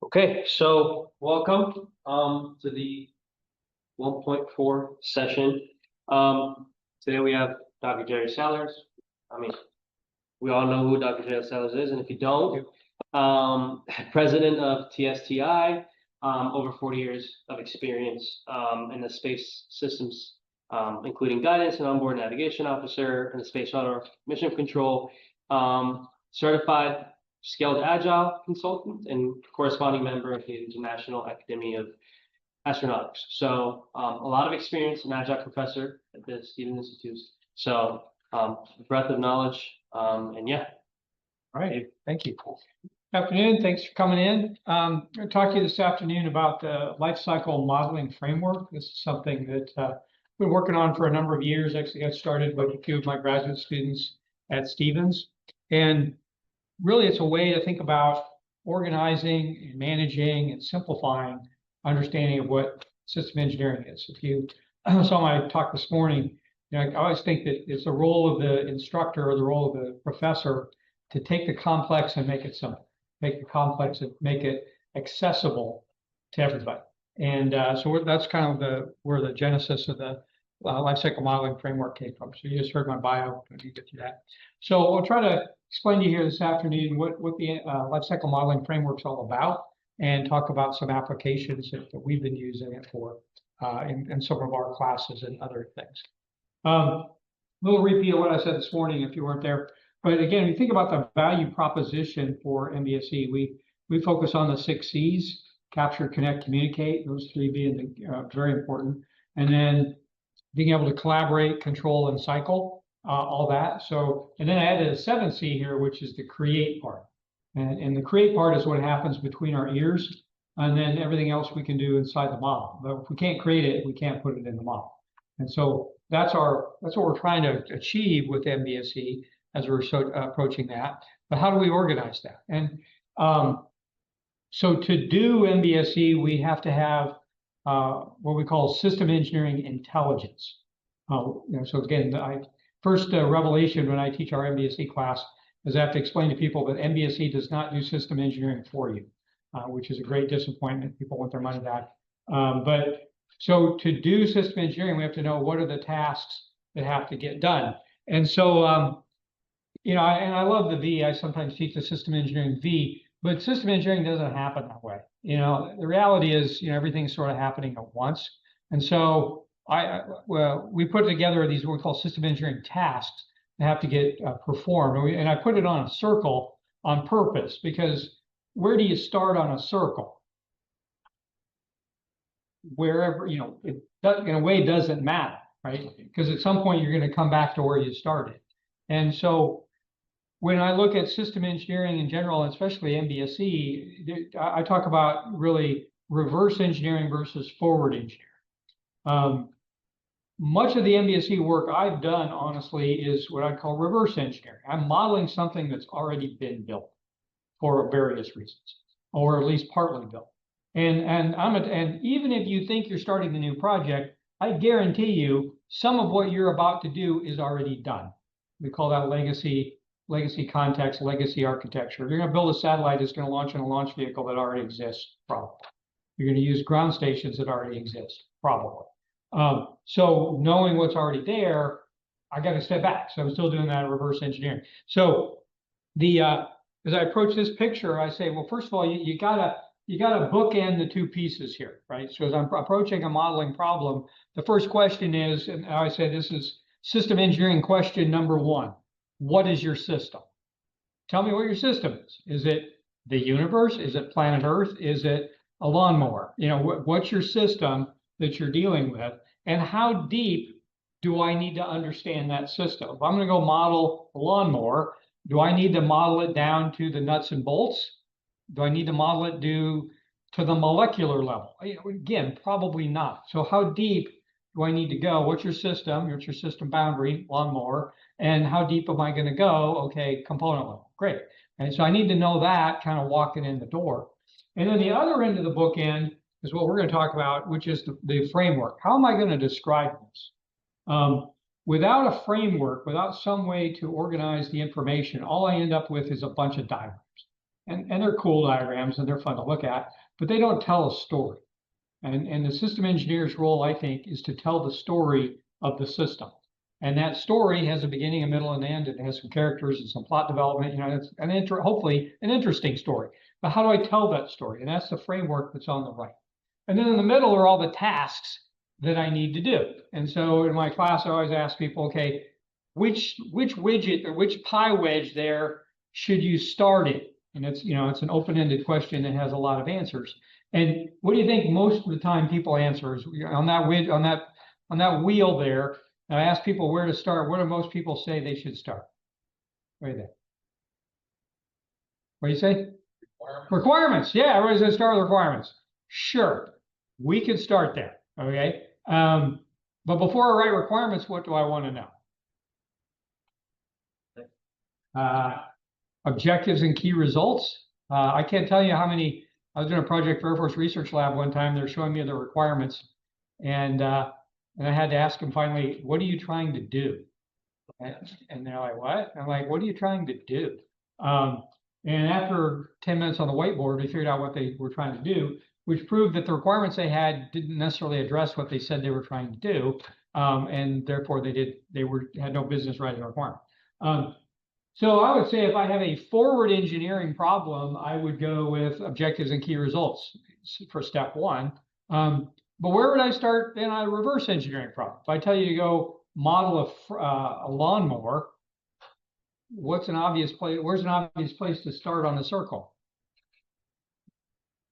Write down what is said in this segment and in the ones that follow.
Okay, so welcome to the 1.4 session. Today we have Dr. Jerry Sellers. I mean, we all know who Dr. Jerry Sellers is, and if you don't, president of TSTI, over 40 years of experience in the space systems, including guidance and onboard navigation officer in the space shuttle mission control, certified Scaled Agile consultant and corresponding member of the International Academy of Astronautics. So a lot of experience, an Agile professor at the Stevens Institute. So breadth of knowledge, and yeah. All right, thank you. Good afternoon, thanks for coming in. I'm going to talk to you this afternoon about the Lifecycle modeling framework. This is something that I've been working on for a number of years. Actually got started with a few of my graduate students at Stevens. And really, it's a way to think about organizing and managing and simplifying understanding of what system engineering is. If you saw my talk this morning, I always think that it's the role of the instructor or the role of the professor to take the complex and make it simple, make the complex and make it accessible to everybody. And so that's kind of where the genesis of the Lifecycle modeling framework came from. So you just heard my bio, let me get to that. So I'll try to explain to you here this afternoon what the Lifecycle modeling framework is all about, and talk about some applications that we've been using it for in some of our classes and other things. A little repeat of what I said this morning if you weren't there. But again, if you think about the value proposition for MBSE, we focus on the 6 C's: capture, connect, communicate, those 3 being very important. And then being able to collaborate, control, and cycle, all that. So, and then I added a 7th C here, which is the create part. And the create part is what happens between our ears, and then everything else we can do inside the model. But if we can't create it, we can't put it in the model. And so that's what we're trying to achieve with MBSE as we're approaching that. But how do we organize that? And so to do MBSE, we have to have what we call system engineering intelligence. So again, first revelation when I teach our MBSE class is I have to explain to people that MBSE does not do system engineering for you, which is a great disappointment. People want their money back. But so to do system engineering, we have to know what are the tasks that have to get done. And so, and I love the V. I sometimes teach the system engineering V, but system engineering doesn't happen that way. The reality is, everything's sort of happening at once. And so we put together these what we call system engineering tasks that have to get performed. And I put it on a circle on purpose, because where do you start on a circle? Wherever, it in a way doesn't matter, right? Because at some point you're going to come back to where you started. And so when I look at system engineering in general, and especially MBSE, I talk about really reverse engineering versus forward engineering. Much of the MBSE work I've done, honestly, is what I call reverse engineering. I'm modeling something that's already been built for various reasons, or at least partly built. And even if you think you're starting the new project, I guarantee you some of what you're about to do is already done. We call that legacy context, legacy architecture. If you're going to build a satellite that's going to launch in a launch vehicle that already exists, probably. You're going to use ground stations that already exist, probably. So knowing what's already there, I got to step back. So I'm still doing that reverse engineering. So as I approach this picture, I say, well, first of all, you gotta bookend the 2 pieces here, right? So as I'm approaching a modeling problem, the first question is, and I say this is system engineering question number 1. What is your system? Tell me what your system is. Is it the universe? Is it planet Earth? Is it a lawnmower? What's your system that you're dealing with? And how deep do I need to understand that system? If I'm going to go model a lawnmower, do I need to model it down to the nuts and bolts? Do I need to model it to the molecular level? Again, probably not. So how deep do I need to go? What's your system? What's your system boundary, lawnmower? And how deep am I going to go? Okay, component level. Great. And so I need to know that kind of walking in the door. And then the other end of the bookend is what we're going to talk about, which is the framework. How am I going to describe this? Without a framework, without some way to organize the information, all I end up with is a bunch of diagrams. and they're cool diagrams and they're fun to look at, but they don't tell a story. And the system engineer's role, I think, is to tell the story of the system. And that story has a beginning, a middle, and an end. It has some characters and some plot development. You know, it's hopefully an interesting story. But how do I tell that story? And that's the framework that's on the right. And then in the middle are all the tasks that I need to do. And so in my class, I always ask people, okay, which widget or which pie wedge there should you start in? And it's, you know, it's an open-ended question that has a lot of answers. And what do you think most of the time people answer is on that wheel there? And I ask people where to start. What do most people say they should start? Right there. What do you say? Requirements. Yeah, everybody's going to start with requirements. Sure, we could start there. Okay. But before I write requirements, what do I want to know? Objectives and key results. I can't tell you how many. I was doing a project for Air Force Research Lab one time. They're showing me the requirements, and I had to ask them finally, "What are you trying to do?" And they're like, "What?" And I'm like, "What are you trying to do?" And after 10 minutes on the whiteboard, we figured out what they were trying to do, which proved that the requirements they had didn't necessarily address what they said they were trying to do, and therefore had no business writing a requirement. So I would say if I have a forward engineering problem, I would go with objectives and key results for step one. But where would I start then on a reverse engineering problem? If I tell you to go model a lawnmower, what's an obvious place? Where's an obvious place to start on the circle?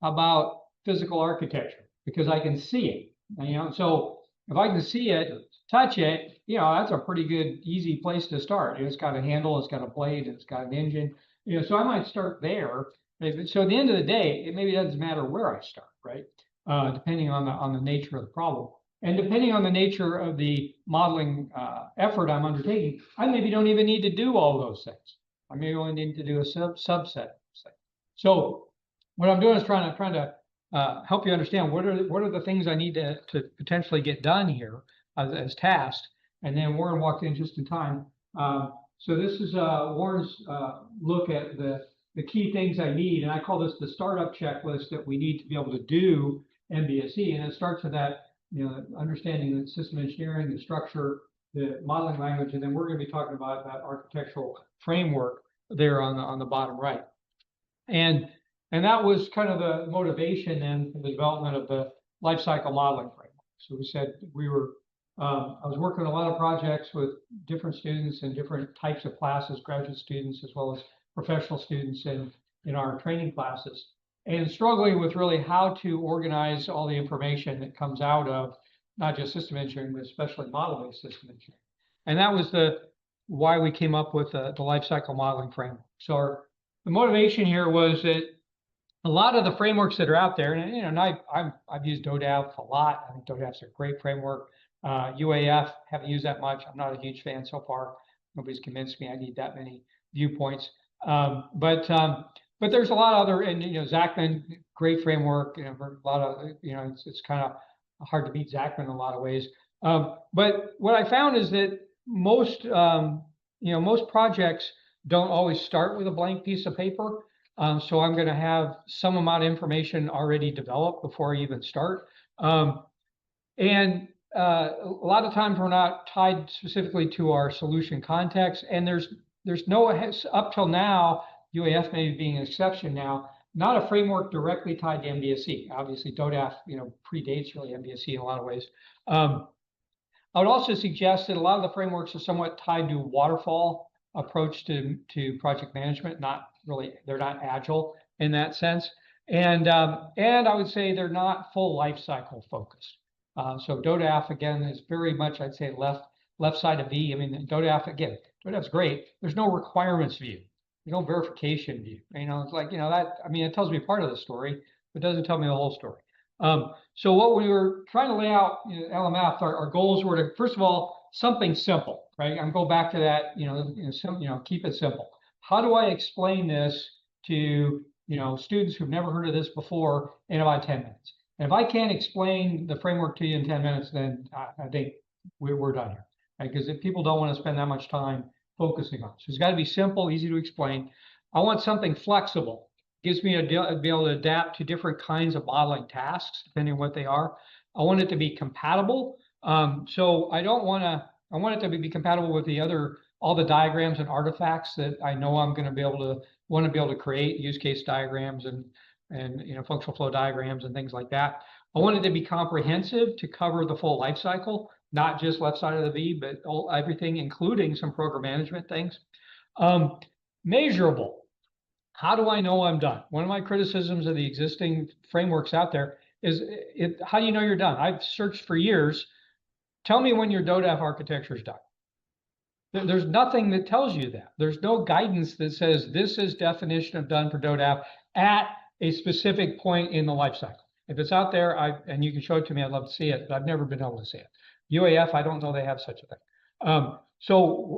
How about physical architecture? Because I can see it. You know, so if I can see it, touch it, you know, that's a pretty good, easy place to start. It's got a handle, it's got a blade, it's got an engine. You know, so I might start there. So at the end of the day, it maybe doesn't matter where I start, right? Depending on the nature of the problem. And depending on the nature of the modeling effort I'm undertaking, I maybe don't even need to do all those things. I maybe only need to do a subset of things. So what I'm doing is trying to help you understand what are the things I need to potentially get done here as tasks. And then Warren walked in just in time. So this is Warren's look at the key things I need. And I call this the startup checklist that we need to be able to do MBSE. And it starts with that, you know, understanding the system engineering, the structure, the modeling language, and then we're going to be talking about that architectural framework there on the bottom right. And that was kind of the motivation then for the development of the lifecycle modeling framework. So we said I was working on a lot of projects with different students and different types of classes, graduate students as well as professional students in our training classes, and struggling with really how to organize all the information that comes out of not just system engineering, but especially model-based system engineering. And that was why we came up with the lifecycle modeling framework. So the motivation here was that a lot of the frameworks that are out there, and you know, I've used DODAF a lot. I think DODAF's a great framework. UAF, haven't used that much. I'm not a huge fan so far. Nobody's convinced me I need that many viewpoints. But there's a lot of other, and you know, Zachman, great framework. You know, a lot of, you know, it's kind of hard to beat Zachman in a lot of ways. But what I found is that most projects don't always start with a blank piece of paper. So I'm going to have some amount of information already developed before I even start. And a lot of times we're not tied specifically to our solution context, and there's no, up till now, UAF maybe being an exception now, not a framework directly tied to MBSE. Obviously, DODAF, you know, predates really MBSE in a lot of ways. I would also suggest that a lot of the frameworks are somewhat tied to waterfall approach to project management. Not really, they're not agile in that sense. And I would say they're not full life cycle focused. So DODAF again is very much, I'd say, left side of V. I mean, DODAF's great. There's no requirements view. There's no verification view. You know, it's like, you know, that, I mean, it tells me part of the story, but doesn't tell me the whole story. So what we were trying to lay out, you know, LMF, our goals were to, first of all, something simple, right? I'm going back to that, keep it simple. How do I explain this to, you know, students who've never heard of this before in about 10 minutes? And if I can't explain the framework to you in 10 minutes, then I think we're done here, right? Because if people don't want to spend that much time focusing on it. So it's got to be simple, easy to explain. I want something flexible. gives me be able to adapt to different kinds of modeling tasks, depending on what they are. I want it to be compatible. So I want it to be compatible with all the diagrams and artifacts that I know I'm going to want to be able to create, use case diagrams and functional flow diagrams and things like that. I want it to be comprehensive to cover the full life cycle, not just left side of the V, but everything, including some program management things. Measurable. How do I know I'm done? One of my criticisms of the existing frameworks out there is how do you know you're done? I've searched for years. Tell me when your DODAF architecture is done. There's nothing that tells you that. There's no guidance that says this is definition of done for DODAF at a specific point in the life cycle. If it's out there, and you can show it to me, I'd love to see it, but I've never been able to see it. UAF, I don't know they have such a thing.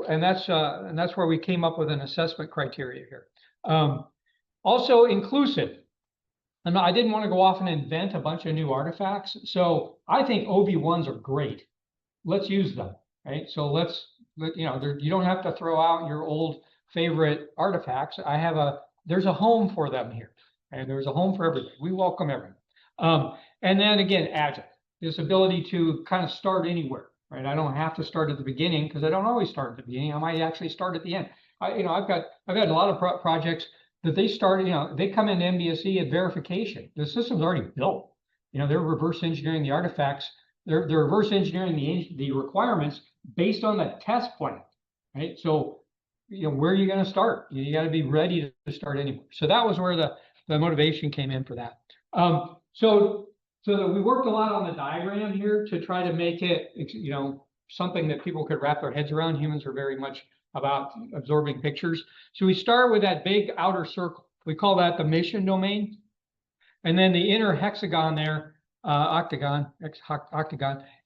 And that's where we came up with an assessment criteria here. Also inclusive. I didn't want to go off and invent a bunch of new artifacts. So I think OB1s are great. Let's use them, right? So you don't have to throw out your old favorite artifacts. There's a home for them here, and there's a home for everybody. We welcome everyone. And then again, agile, this ability to kind of start anywhere, right? I don't have to start at the beginning because I don't always start at the beginning. I might actually start at the end. I've had a lot of projects that they start, they come into MBSE at verification. The system's already built. They're reverse engineering the artifacts. They're reverse engineering the requirements based on the test plan, right? So, where are you going to start? You got to be ready to start anywhere. So that was where the motivation came in for that. So we worked a lot on the diagram here to try to make it, something that people could wrap their heads around. Humans are very much about absorbing pictures. So we start with that big outer circle. We call that the mission domain. And then the inner hexagon there, octagon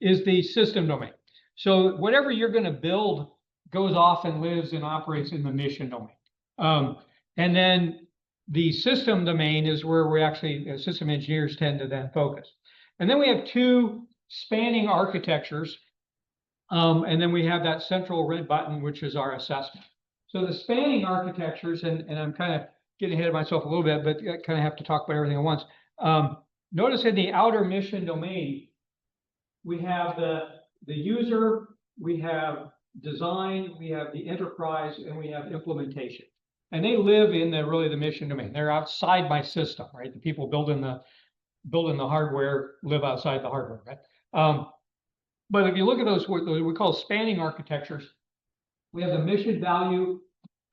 is the system domain. So whatever you're going to build goes off and lives and operates in the mission domain. And then the system domain is where we actually, system engineers tend to then focus. And then we have two spanning architectures. And then we have that central red button, which is our assessment. So the spanning architectures, and I'm kind of getting ahead of myself a little bit, but I kind of have to talk about everything at once. Notice in the outer mission domain, we have the user, we have design, we have the enterprise, and we have implementation. And they live in really the mission domain. They're outside my system, right? The people building the hardware live outside the hardware, right? But if you look at those, what we call spanning architectures, we have the mission value,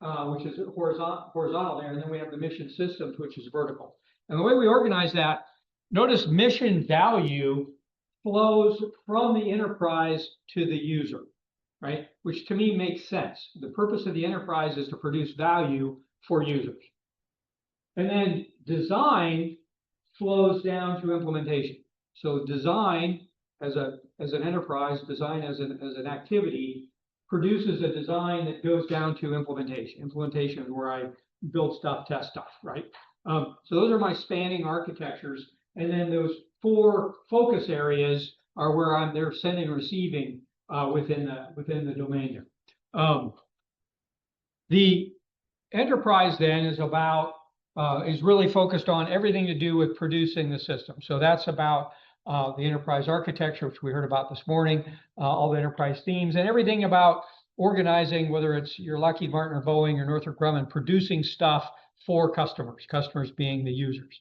which is horizontal there, and then we have the mission systems, which is vertical. And the way we organize that, notice mission value flows from the enterprise to the user, right? Which to me makes sense. The purpose of the enterprise is to produce value for users. And then design flows down to implementation. So design as an enterprise, design as an activity, produces a design that goes down to implementation. Implementation is where I build stuff, test stuff, right? So those are my spanning architectures. And then those four focus areas are where they're sending and receiving within the domain there. The enterprise then is really focused on everything to do with producing the system. So that's about the enterprise architecture, which we heard about this morning, all the enterprise themes, and everything about organizing, whether it's your Lockheed Martin or Boeing or Northrop Grumman, producing stuff for customers being the users.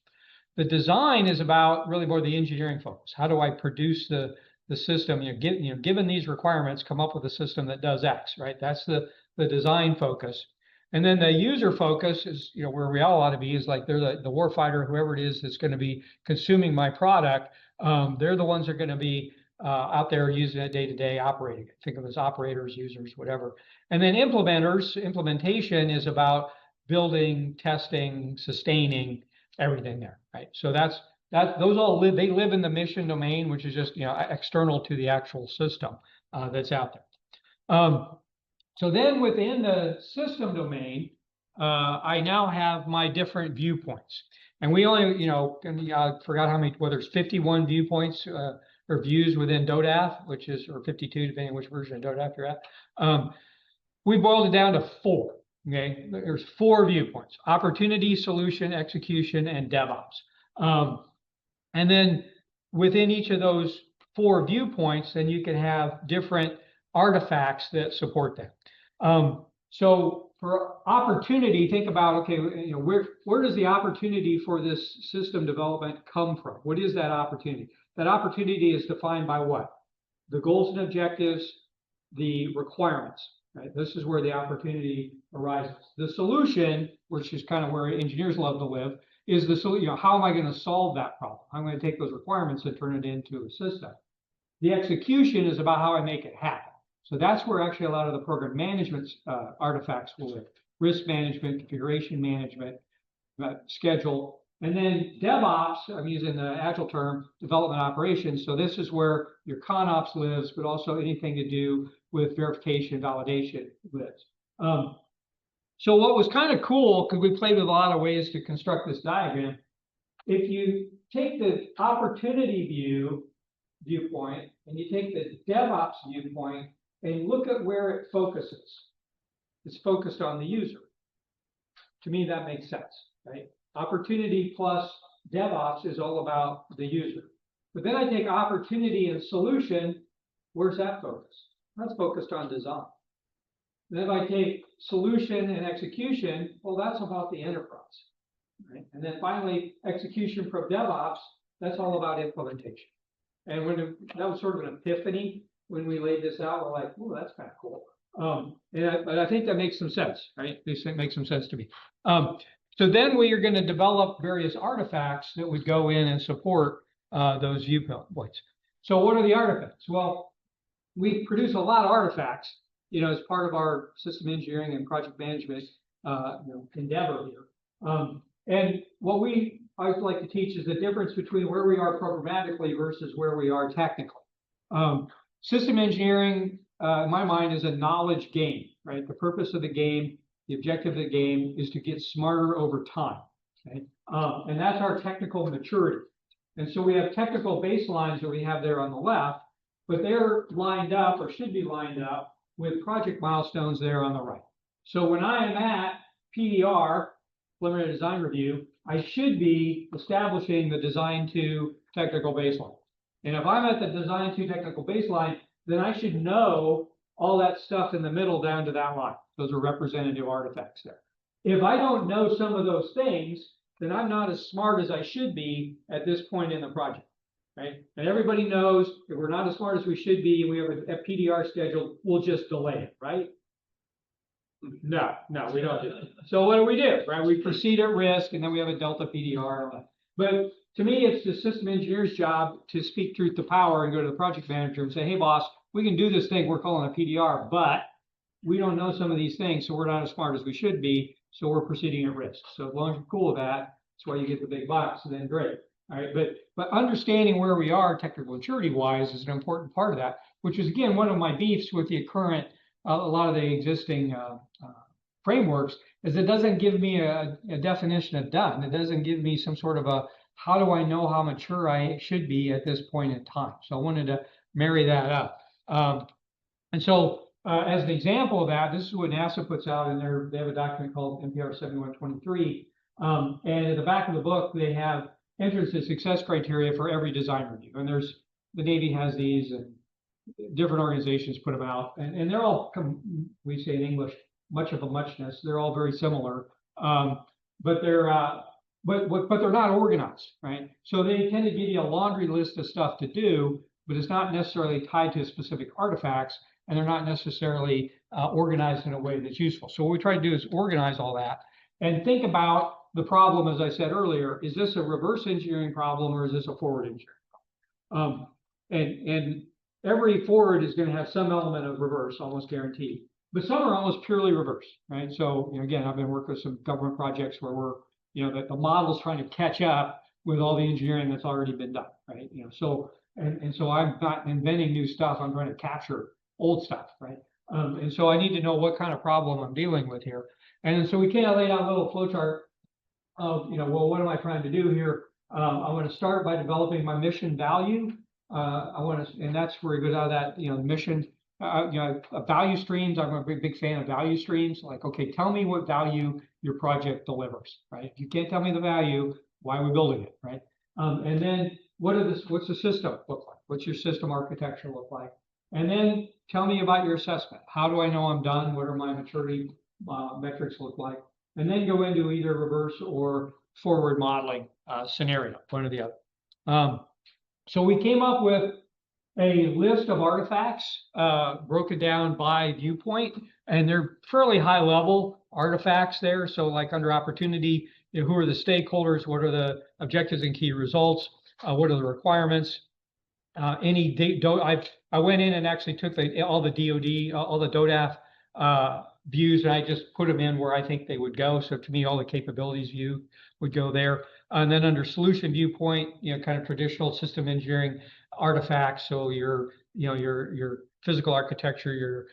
The design is about really more the engineering focus. How do I produce the system? Given these requirements, come up with a system that does X, right? That's the design focus. And then the user focus is, where we all ought to be, is like they're the warfighter, whoever it is that's going to be consuming my product. They're the ones that are going to be out there using it day to day, operating it. Think of it as operators, users, whatever. And then implementation is about building, testing, sustaining everything there, right? So those all live in the mission domain, which is just external to the actual system that's out there. So then within the system domain, I now have my different viewpoints. And we only, I forgot how many, whether it's 51 viewpoints or views within DODAF, or 52, depending on which version of DODAF you're at. We boiled it down to 4. Okay, there's 4 viewpoints: opportunity, solution, execution, and DevOps. And then within each of those 4 viewpoints, then you can have different artifacts that support that. So for opportunity, think about, okay, you know, where does the opportunity for this system development come from? What is that opportunity? That opportunity is defined by what? The goals and objectives, the requirements, right? This is where the opportunity arises. The solution, which is kind of where engineers love to live, is the solution. You know, how am I going to solve that problem? I'm going to take those requirements and turn it into a system. The execution is about how I make it happen. So that's where actually a lot of the program management artifacts will live. Risk management, configuration management, schedule. And then DevOps, I'm using the Agile term, development operations. So this is where your ConOps lives, but also anything to do with verification, validation lives. So what was kind of cool, because we played with a lot of ways to construct this diagram, if you take the opportunity viewpoint, and you take the DevOps viewpoint, and look at where it focuses. It's focused on the user. To me, that makes sense, right? Opportunity plus DevOps is all about the user. But then I take opportunity and solution, where's that focused? That's focused on design. Then if I take solution and execution, well, that's about the enterprise, right? And then finally, execution from DevOps, that's all about implementation. And that was sort of an epiphany when we laid this out. We're like, oh, that's kind of cool. But I think that makes some sense, right? This makes some sense to me. So then we are going to develop various artifacts that would go in and support those viewpoints. So what are the artifacts? Well, we produce a lot of artifacts, you know, as part of our system engineering and project management endeavor here. And what I would like to teach is the difference between where we are programmatically versus where we are technically. System engineering, in my mind, is a knowledge game, right? The purpose of the game, the objective of the game is to get smarter over time, okay? And that's our technical maturity. And so we have technical baselines that we have there on the left, but they're lined up or should be lined up with project milestones there on the right. So when I am at PDR, preliminary design review, I should be establishing the design to technical baseline. And if I'm at the design to technical baseline, then I should know all that stuff in the middle down to that line. Those are representative artifacts there. If I don't know some of those things, then I'm not as smart as I should be at this point in the project, right? And everybody knows if we're not as smart as we should be, and we have a PDR scheduled, we'll just delay it, right? No, we don't do it. So what do? Right? We proceed at risk, and then we have a Delta PDR. But to me, it's the system engineer's job to speak truth to power and go to the project manager and say, hey, boss, we can do this thing we're calling a PDR, but we don't know some of these things, so we're not as smart as we should be, so we're proceeding at risk. So as long as you're cool with that, that's why you get the big bucks, and then great. All right, but understanding where we are technical maturity-wise is an important part of that, which is, again, one of my beefs with the current, a lot of the existing frameworks, is it doesn't give me a definition of done. It doesn't give me some sort of a, how do I know how mature I should be at this point in time? So I wanted to marry that up. And so as an example of that, this is what NASA puts out in there. They have a document called NPR 7123. And at the back of the book, they have entrance and success criteria for every design review. And the Navy has these, and different organizations put them out. And they're all, we say in English, much of a muchness. They're all very similar. But they're not organized, right? So they tend to give you a laundry list of stuff to do, but it's not necessarily tied to specific artifacts, and they're not necessarily organized in a way that's useful. So what we try to do is organize all that and think about the problem, as I said earlier. Is this a reverse engineering problem, or is this a forward engineering problem? And every forward is going to have some element of reverse, almost guaranteed. But some are almost purely reverse, right? So, you know, again, I've been working with some government projects where we're, you know, the model's trying to catch up with all the engineering that's already been done, right? You know, so and so I'm not inventing new stuff. I'm trying to capture old stuff, right? And so I need to know what kind of problem I'm dealing with here. And so we kind of laid out a little flowchart of, you know, well, what am I trying to do here? I want to start by developing my mission value. And that's where it goes out of that, you know, mission. value streams. I'm a big fan of value streams. Like, okay, tell me what value your project delivers, right? If you can't tell me the value, why are we building it, right? And then what's the system look like? What's your system architecture look like? And then tell me about your assessment. How do I know I'm done? What are my maturity metrics look like? And then go into either reverse or forward modeling scenario, one or the other. So we came up with a list of artifacts, broken down by viewpoint, and they're fairly high level artifacts there. So like under opportunity, who are the stakeholders? What are the objectives and key results? What are the requirements? I went in and actually took all the DoD, all the DODAF views, and I just put them in where I think they would go. So to me, all the capabilities view would go there. And then under solution viewpoint, kind of traditional system engineering artifacts. So your physical architecture, your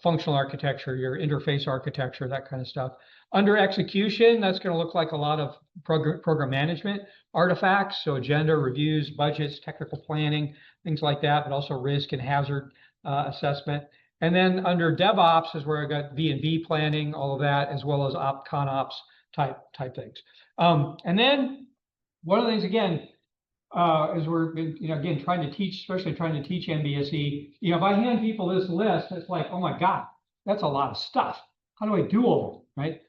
functional architecture, your interface architecture, that kind of stuff. Under execution, that's going to look like a lot of program management artifacts. So agenda, reviews, budgets, technical planning, things like that, but also risk and hazard assessment. And then under DevOps is where I got V&V planning, all of that, as well as ConOps type things. And then one of the things, again, as we're again trying to teach, especially trying to teach MBSE, if I hand people this list, it's like, oh my God, that's a lot of stuff. How do I do all of it, right?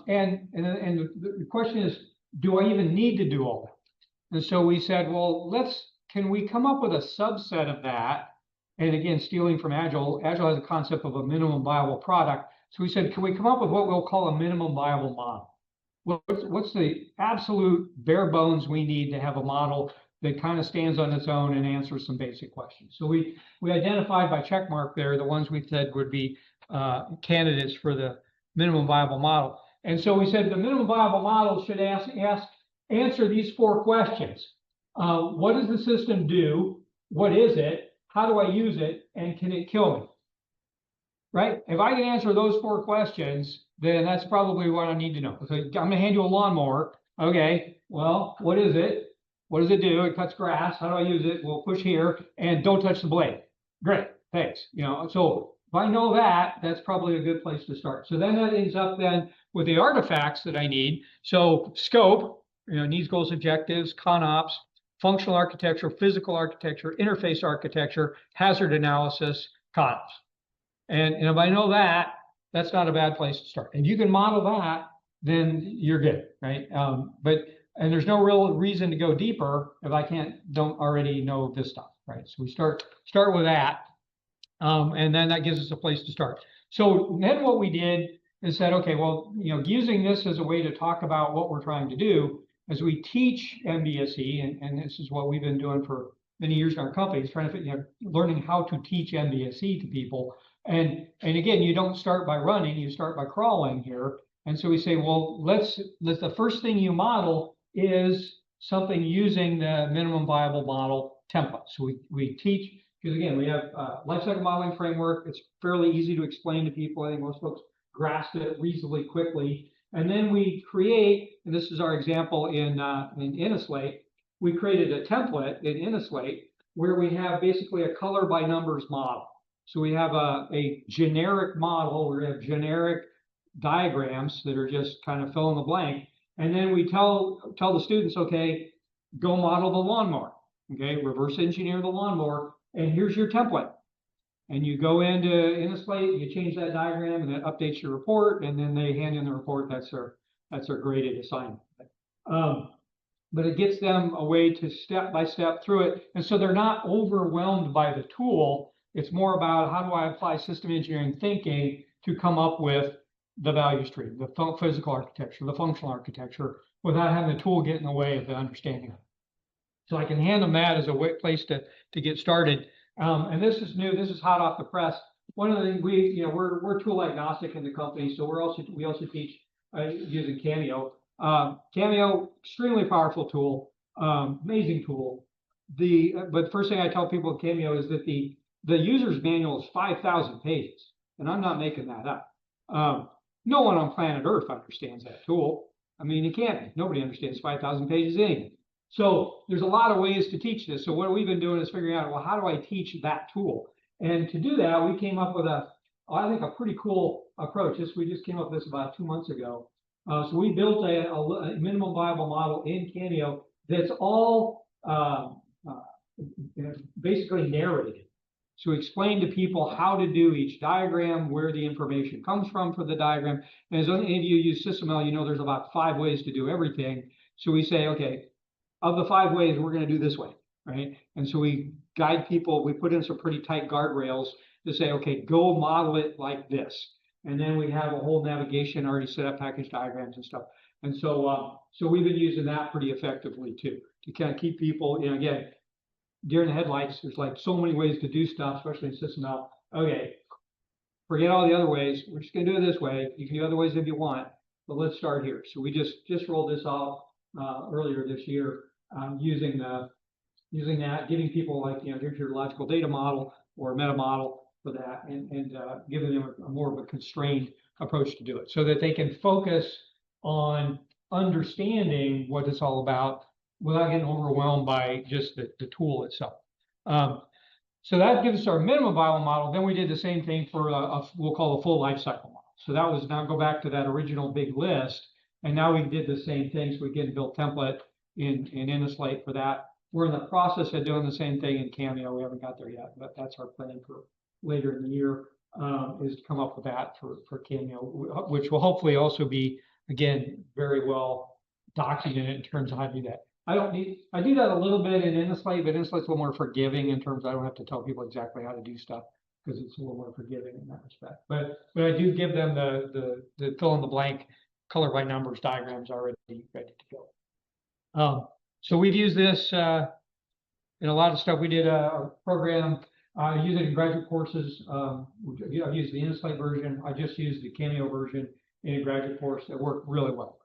And the question is, do I even need to do all that? And so we said, well, can we come up with a subset of that? And again, stealing from Agile, Agile has a concept of a minimum viable product. So we said, can we come up with what we'll call a minimum viable model? What's the absolute bare bones we need to have a model that kind of stands on its own and answers some basic questions? So we identified by check mark there the ones we said would be candidates for the minimum viable model. And so we said the minimum viable model should answer these 4 questions. What does the system do? What is it? How do I use it? And can it kill me? Right? If I can answer those 4 questions, then that's probably what I need to know. So I'm going to hand you a lawnmower. Okay, well, what is it? What does it do? It cuts grass. How do I use it? We'll push here and don't touch the blade. Great, thanks. So if I know that, that's probably a good place to start. So then that ends up then with the artifacts that I need. So scope, needs, goals, objectives, ConOps, functional architecture, physical architecture, interface architecture, hazard analysis, ConOps. And if I know that, that's not a bad place to start. And you can model that, then you're good, right? And there's no real reason to go deeper if I don't already know this stuff, right? So we start with that, and then that gives us a place to start. So then what we did is said, okay, well, using this as a way to talk about what we're trying to do, as we teach MBSE, and this is what we've been doing for many years in our company, is trying to learning how to teach MBSE to people. And again, you don't start by running, you start by crawling here. And so we say, well, let's the first thing you model is something using the minimum viable model template. So we teach, because again, we have lifecycle modeling framework. It's fairly easy to explain to people. I think most folks grasp it reasonably quickly. And then we create, and this is our example in Innoslate, we created a template in Innoslate where we have basically a color by numbers model. So we have a generic model where we have generic diagrams that are just kind of fill in the blank. And then we tell the students, okay, go model the lawnmower. Okay, reverse engineer the lawnmower, and here's your template. And you go into Innoslate, you change that diagram, and it updates your report, and then they hand in the report. That's their graded assignment. But it gets them a way to step by step through it, and so they're not overwhelmed by the tool. It's more about how do I apply system engineering thinking to come up with the value stream, the physical architecture, the functional architecture, without having the tool get in the way of the understanding of it. So I can hand them that as a place to get started. And this is new. This is hot off the press. One of the things we're tool agnostic in the company, so we also teach using Cameo. Cameo, extremely powerful tool, amazing tool. But the first thing I tell people with Cameo is that the user's manual is 5,000 pages, and I'm not making that up. No one on planet Earth understands that tool. I mean, it can't be. Nobody understands 5,000 pages anything. So there's a lot of ways to teach this. So what we've been doing is figuring out, well, how do I teach that tool? And to do that, we came up with I think a pretty cool approach. We just came up with this about 2 months ago. So we built a minimum viable model in Cameo that's all basically narrated. So explain to people how to do each diagram, where the information comes from for the diagram. And as any of you use SysML, you know there's about 5 ways to do everything. So we say, okay, of the 5 ways, we're going to do this way, right? And so we guide people. We put in some pretty tight guardrails to say, okay, go model it like this. And then we have a whole navigation already set up, package diagrams and stuff. And so, so we've been using that pretty effectively too, to kind of keep people, you know, again, deer in the headlights. There's like so many ways to do stuff, especially in SysML. Okay, forget all the other ways. We're just going to do it this way. You can do other ways if you want, but let's start here. So we just rolled this out earlier this year, using that, giving people like, you know, here's your logical data model or meta model for that, and giving them a more of a constrained approach to do it, so that they can focus on understanding what it's all about without getting overwhelmed by just the tool itself. So that gives us our minimum viable model. Then we did the same thing for we'll call a full lifecycle model. So that was, now go back to that original big list, and now we did the same thing. So we get a build template in Slate for that. We're in the process of doing the same thing in Cameo. We haven't got there yet, but that's our plan for later in the year, is to come up with that for Cameo, which will hopefully also be, again, very well documented in terms of how to do that. I do that a little bit in Innoslate, but Innoslate's a little more forgiving in terms of I don't have to tell people exactly how to do stuff, because it's a little more forgiving in that respect. But I do give them the fill in the blank color by numbers diagrams already ready to go. So we've used this in a lot of stuff. We did a program. I use it in graduate courses. I've used the Innoslate version. I just used the Cameo version in a graduate course that worked really well.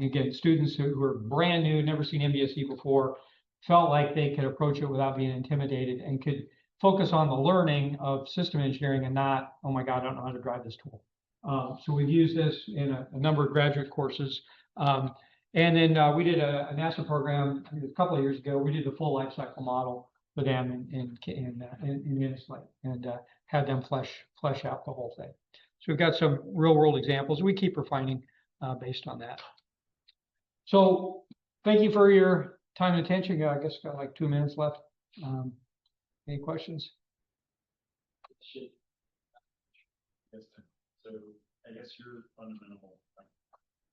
Again, students who are brand new, never seen MBSE before, felt like they could approach it without being intimidated and could focus on the learning of system engineering and not, oh my God, I don't know how to drive this tool. So we've used this in a number of graduate courses. And then we did a NASA program a couple of years ago. We did the full lifecycle model for them in Innoslate, and had them flesh out the whole thing. So we've got some real world examples. We keep refining based on that. So thank you for your time and attention. I guess got like 2 minutes left. Any questions? Yes, so I guess your fundamental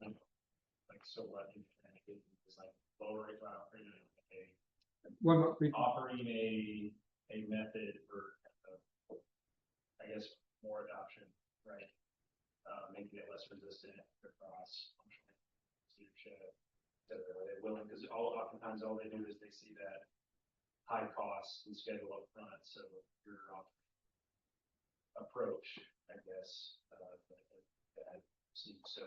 like so what is like lowering offering a method for I guess more adoption, right? Making it less resistant across leadership. Are they willing? Because oftentimes all they do is they see that high cost and schedule up front. So your approach, I guess, that seems so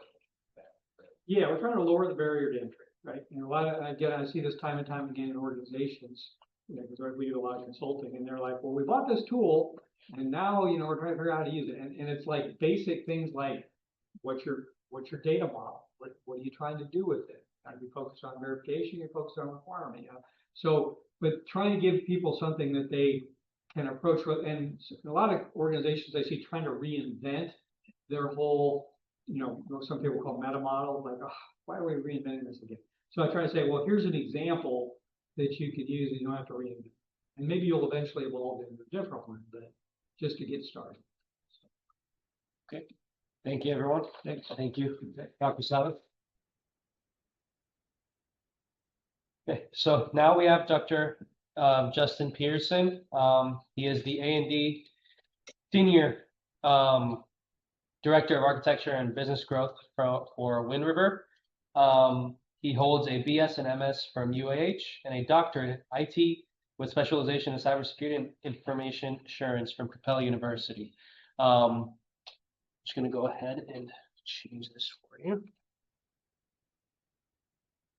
bad. Right? Yeah, we're trying to lower the barrier to entry, right? And a lot of, again, I see this time and time again in organizations, you know, because we do a lot of consulting, and they're like, well, we bought this tool, and now, you know, we're trying to figure out how to use it. And it's like basic things like, what's your data model? What are you trying to do with it? Are you focused on verification? You're focused on requirement, you know? So, but trying to give people something that they can approach with, and a lot of organizations I see trying to reinvent their whole, you know, some people call meta model, like, oh, why are we reinventing this again? So I try to say, well, here's an example that you could use and you don't have to reinvent. And maybe you'll eventually evolve into a different one, but just to get started. Okay. Thank you, everyone. Thanks. Thank you, Dr. Savith. Okay, so now we have Dr. Justin Pearson. He is the A&D Senior Director of Architecture and Business Growth for Wind River. He holds a BS and MS from UAH and a doctorate in IT with specialization in cybersecurity and information assurance from Capella University. Just going to go ahead and change this for you.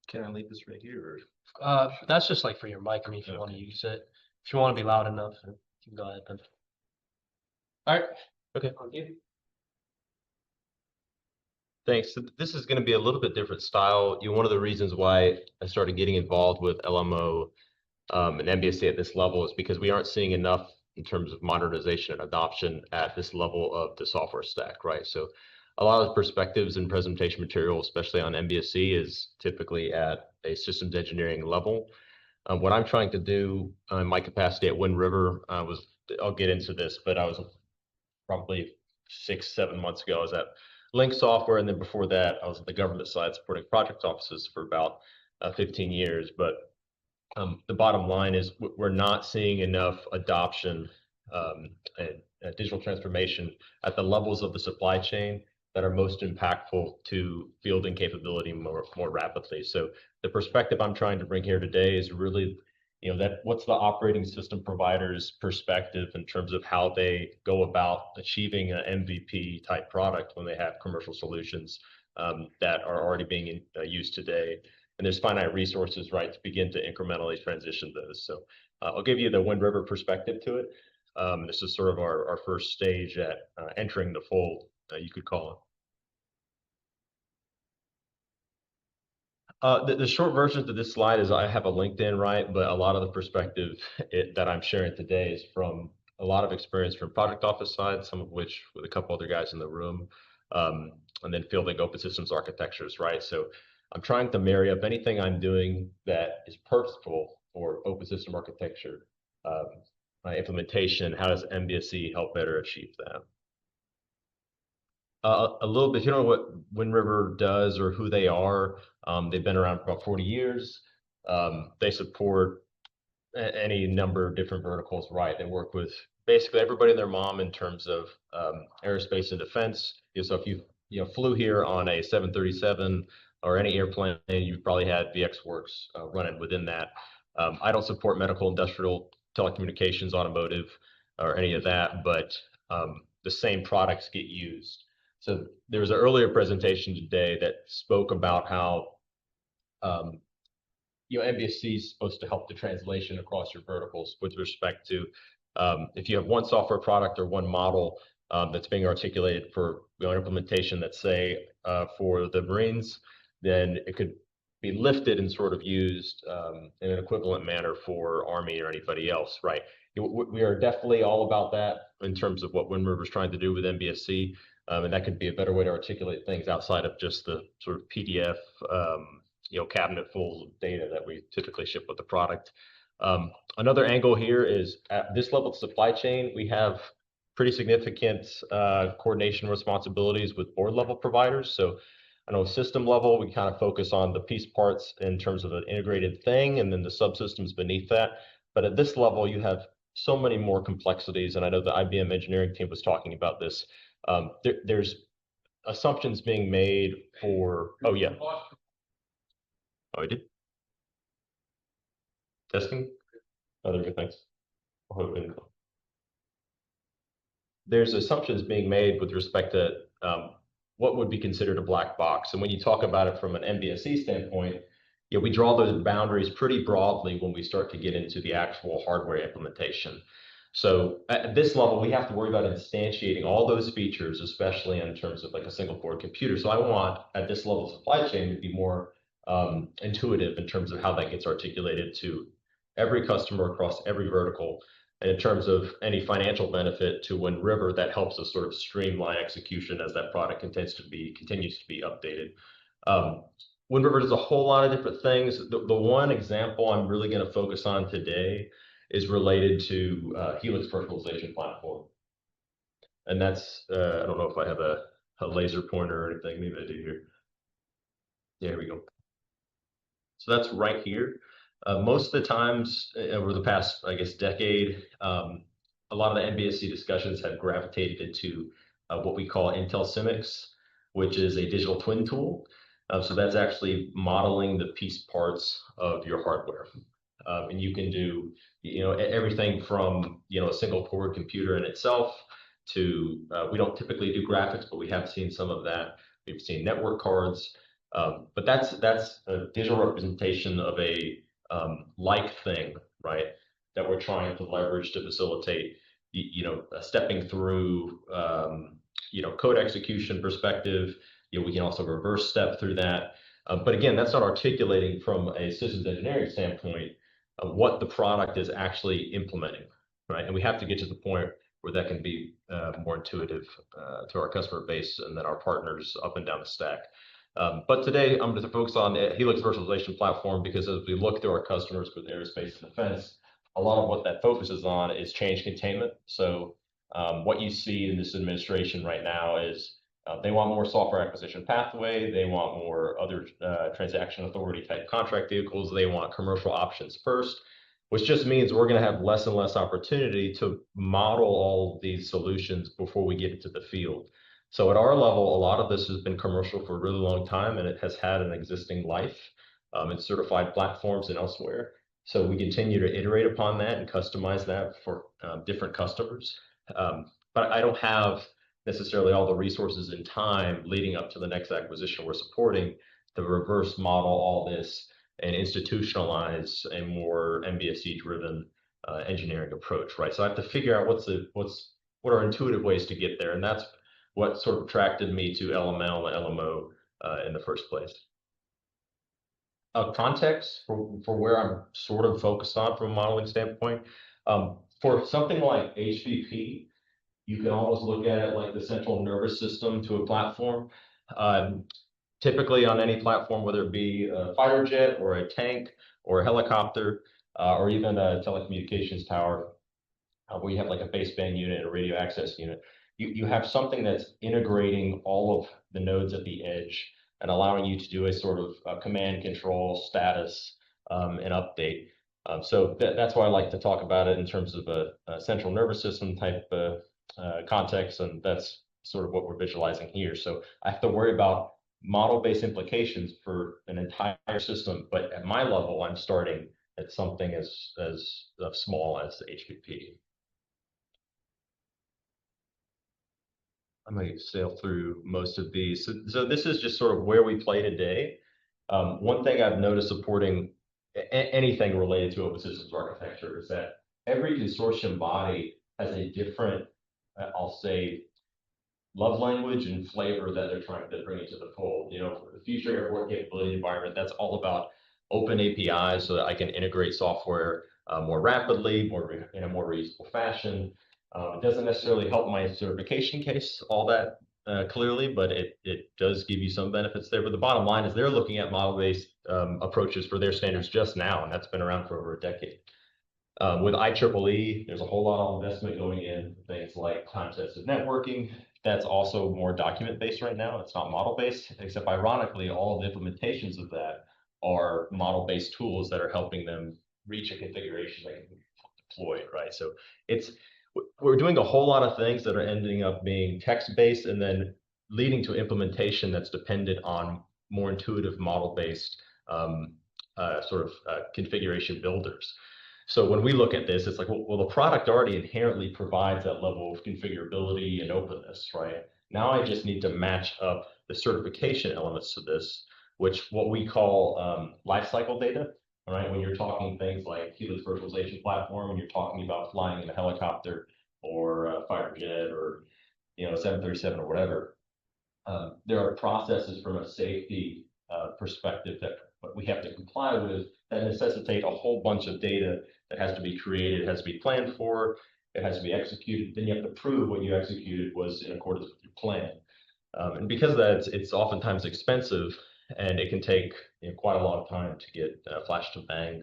Can I leave this right here? Or? That's just like for your mic. I mean, if you want to use it, if you want to be loud enough, you can go ahead then. All right. Okay. On you. Thanks. So this is going to be a little bit different style. One of the reasons why I started getting involved with LMO and MBSE at this level is because we aren't seeing enough in terms of modernization and adoption at this level of the software stack, right? So a lot of the perspectives and presentation material, especially on MBSE, is typically at a systems engineering level. What I'm trying to do in my capacity at Wind River I'll get into this, but I was probably 6-7 months ago, I was at Link Software, and then before that, I was at the government side supporting project offices for about 15 years. But the bottom line is we're not seeing enough adoption and digital transformation at the levels of the supply chain that are most impactful to fielding capability more rapidly. So the perspective I'm trying to bring here today is really, what's the operating system provider's perspective in terms of how they go about achieving an MVP type product when they have commercial solutions that are already being used today. And there's finite resources, right, to begin to incrementally transition those. So I'll give you the Wind River perspective to it. This is sort of our first stage at entering the fold, you could call it. The short version to this slide is I have a LinkedIn, right? But a lot of the perspective that I'm sharing today is from a lot of experience from project office side, some of which with a couple other guys in the room, and then fielding open systems architectures, right? So I'm trying to marry up anything I'm doing that is purposeful for open system architecture implementation. How does MBSE help better achieve that? A little bit, what Wind River does or who they are. They've been around for about 40 years. They support any number of different verticals, right? They work with basically everybody and their mom in terms of aerospace and defense. So if you flew here on a 737 or any airplane, you've probably had VxWorks running within that. I don't support medical, industrial, telecommunications, automotive, or any of that, but the same products get used. So there was an earlier presentation today that spoke about how MBSE is supposed to help the translation across your verticals with respect to if you have one software product or one model that's being articulated for implementation, let's say for the Marines, then it could be lifted and sort of used in an equivalent manner for Army or anybody else, right? We are definitely all about that in terms of what Wind River is trying to do with MBSE, and that could be a better way to articulate things outside of just the sort of PDF, cabinet full of data that we typically ship with the product. Another angle here is at this level of supply chain, we have pretty significant coordination responsibilities with board level providers. So I know system level, we kind of focus on the piece parts in terms of an integrated thing and then the subsystems beneath that. But at this level, you have so many more complexities. And I know the IBM engineering team was talking about this. There's assumptions being made for, oh yeah. Oh, I did? Testing? Other good things. There's assumptions being made with respect to what would be considered a black box. And when you talk about it from an MBSE standpoint, we draw those boundaries pretty broadly when we start to get into the actual hardware implementation. So at this level, we have to worry about instantiating all those features, especially in terms of like a single board computer. So I want at this level of supply chain to be more intuitive in terms of how that gets articulated to every customer across every vertical. And in terms of any financial benefit to Wind River, that helps us sort of streamline execution as that product continues to be updated. Wind River does a whole lot of different things. The one example I'm really going to focus on today is related to Helix virtualization platform. And that's, I don't know if I have a laser pointer or anything. Maybe I do here. Yeah, here we go. So that's right here. Most of the times over the past, I guess, decade, a lot of the MBSE discussions have gravitated into what we call Intel Symix, which is a digital twin tool. So that's actually modeling the piece parts of your hardware. And you can do, everything from, a single core computer in itself to, we don't typically do graphics, but we have seen some of that. We've seen network cards, but that's a digital representation of a like thing, right? That we're trying to leverage to facilitate, stepping through, code execution perspective. We can also reverse step through that. But again, that's not articulating from a systems engineering standpoint of what the product is actually implementing. right? And we have to get to the point where that can be more intuitive to our customer base and then our partners up and down the stack. But today I'm going to focus on the Helix virtualization platform, because as we look through our customers with aerospace and defense, a lot of what that focuses on is change containment. So what you see in this administration right now is they want more software acquisition pathway. They want more other transaction authority type contract vehicles. They want commercial options first, which just means we're going to have less and less opportunity to model all of these solutions before we get into the field. So at our level, a lot of this has been commercial for a really long time, and it has had an existing life in certified platforms and elsewhere. So we continue to iterate upon that and customize that for different customers. But I don't have necessarily all the resources and time leading up to the next acquisition we're supporting to reverse model all this and institutionalize a more MBSE driven engineering approach, right? So I have to figure out what are intuitive ways to get there, and that's what sort of attracted me to LML and LMO in the first place. Context for where I'm sort of focused on from a modeling standpoint. For something like HPP, you can almost look at it like the central nervous system to a platform. Typically on any platform, whether it be a fighter jet or a tank or a helicopter or even a telecommunications tower, where you have like a baseband unit, a radio access unit, you have something that's integrating all of the nodes at the edge and allowing you to do a sort of command control status and update. So that's why I like to talk about it in terms of a central nervous system type context, and that's sort of what we're visualizing here. So I have to worry about model-based implications for an entire system, but at my level, I'm starting at something as small as the HPP. I'm going to sail through most of these. So this is just sort of where we play today. One thing I've noticed supporting anything related to open systems architecture is that every consortium body has a different, I'll say, love language and flavor that they're trying to bring into the fold. You know, for the future airport capability environment, that's all about open APIs so that I can integrate software more rapidly, in a more reusable fashion. It doesn't necessarily help my certification case all that clearly, but it does give you some benefits there. But the bottom line is they're looking at model-based approaches for their standards just now, and that's been around for over a decade. With IEEE, there's a whole lot of investment going in things like time-sensitive networking. That's also more document-based right now. It's not model-based, except ironically, all of the implementations of that are model-based tools that are helping them reach a configuration that can be deployed, right? So we're doing a whole lot of things that are ending up being text-based and then leading to implementation that's dependent on more intuitive model-based configuration builders. So when we look at this, it's like, well, the product already inherently provides that level of configurability and openness, right? Now I just need to match up the certification elements to this, which what we call lifecycle data, right? When you're talking things like Helix virtualization platform, when you're talking about flying in a helicopter or a fighter jet or 737 or whatever, there are processes from a safety perspective that we have to comply with that necessitate a whole bunch of data that has to be created, it has to be planned for, it has to be executed. Then you have to prove what you executed was in accordance with your plan. And because of that, it's oftentimes expensive, and it can take quite a lot of time to get flash to bang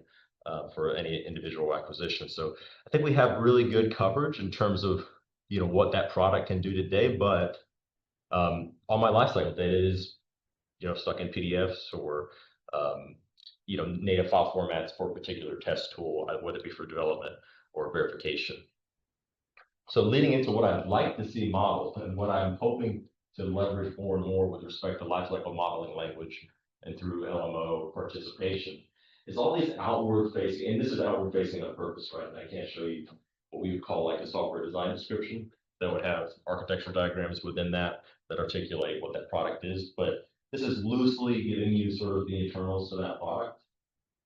for any individual acquisition. So I think we have really good coverage in terms of what that product can do today, but all my lifecycle data is stuck in PDFs or native file formats for a particular test tool, whether it be for development or verification. So leading into what I'd like to see modeled and what I'm hoping to leverage more and more with respect to lifecycle modeling language and through LMO participation is all these outward facing, and this is outward facing on purpose, right? And I can't show you what we would call like a software design description that would have architectural diagrams within that articulate what that product is, but this is loosely giving you sort of the internals to that product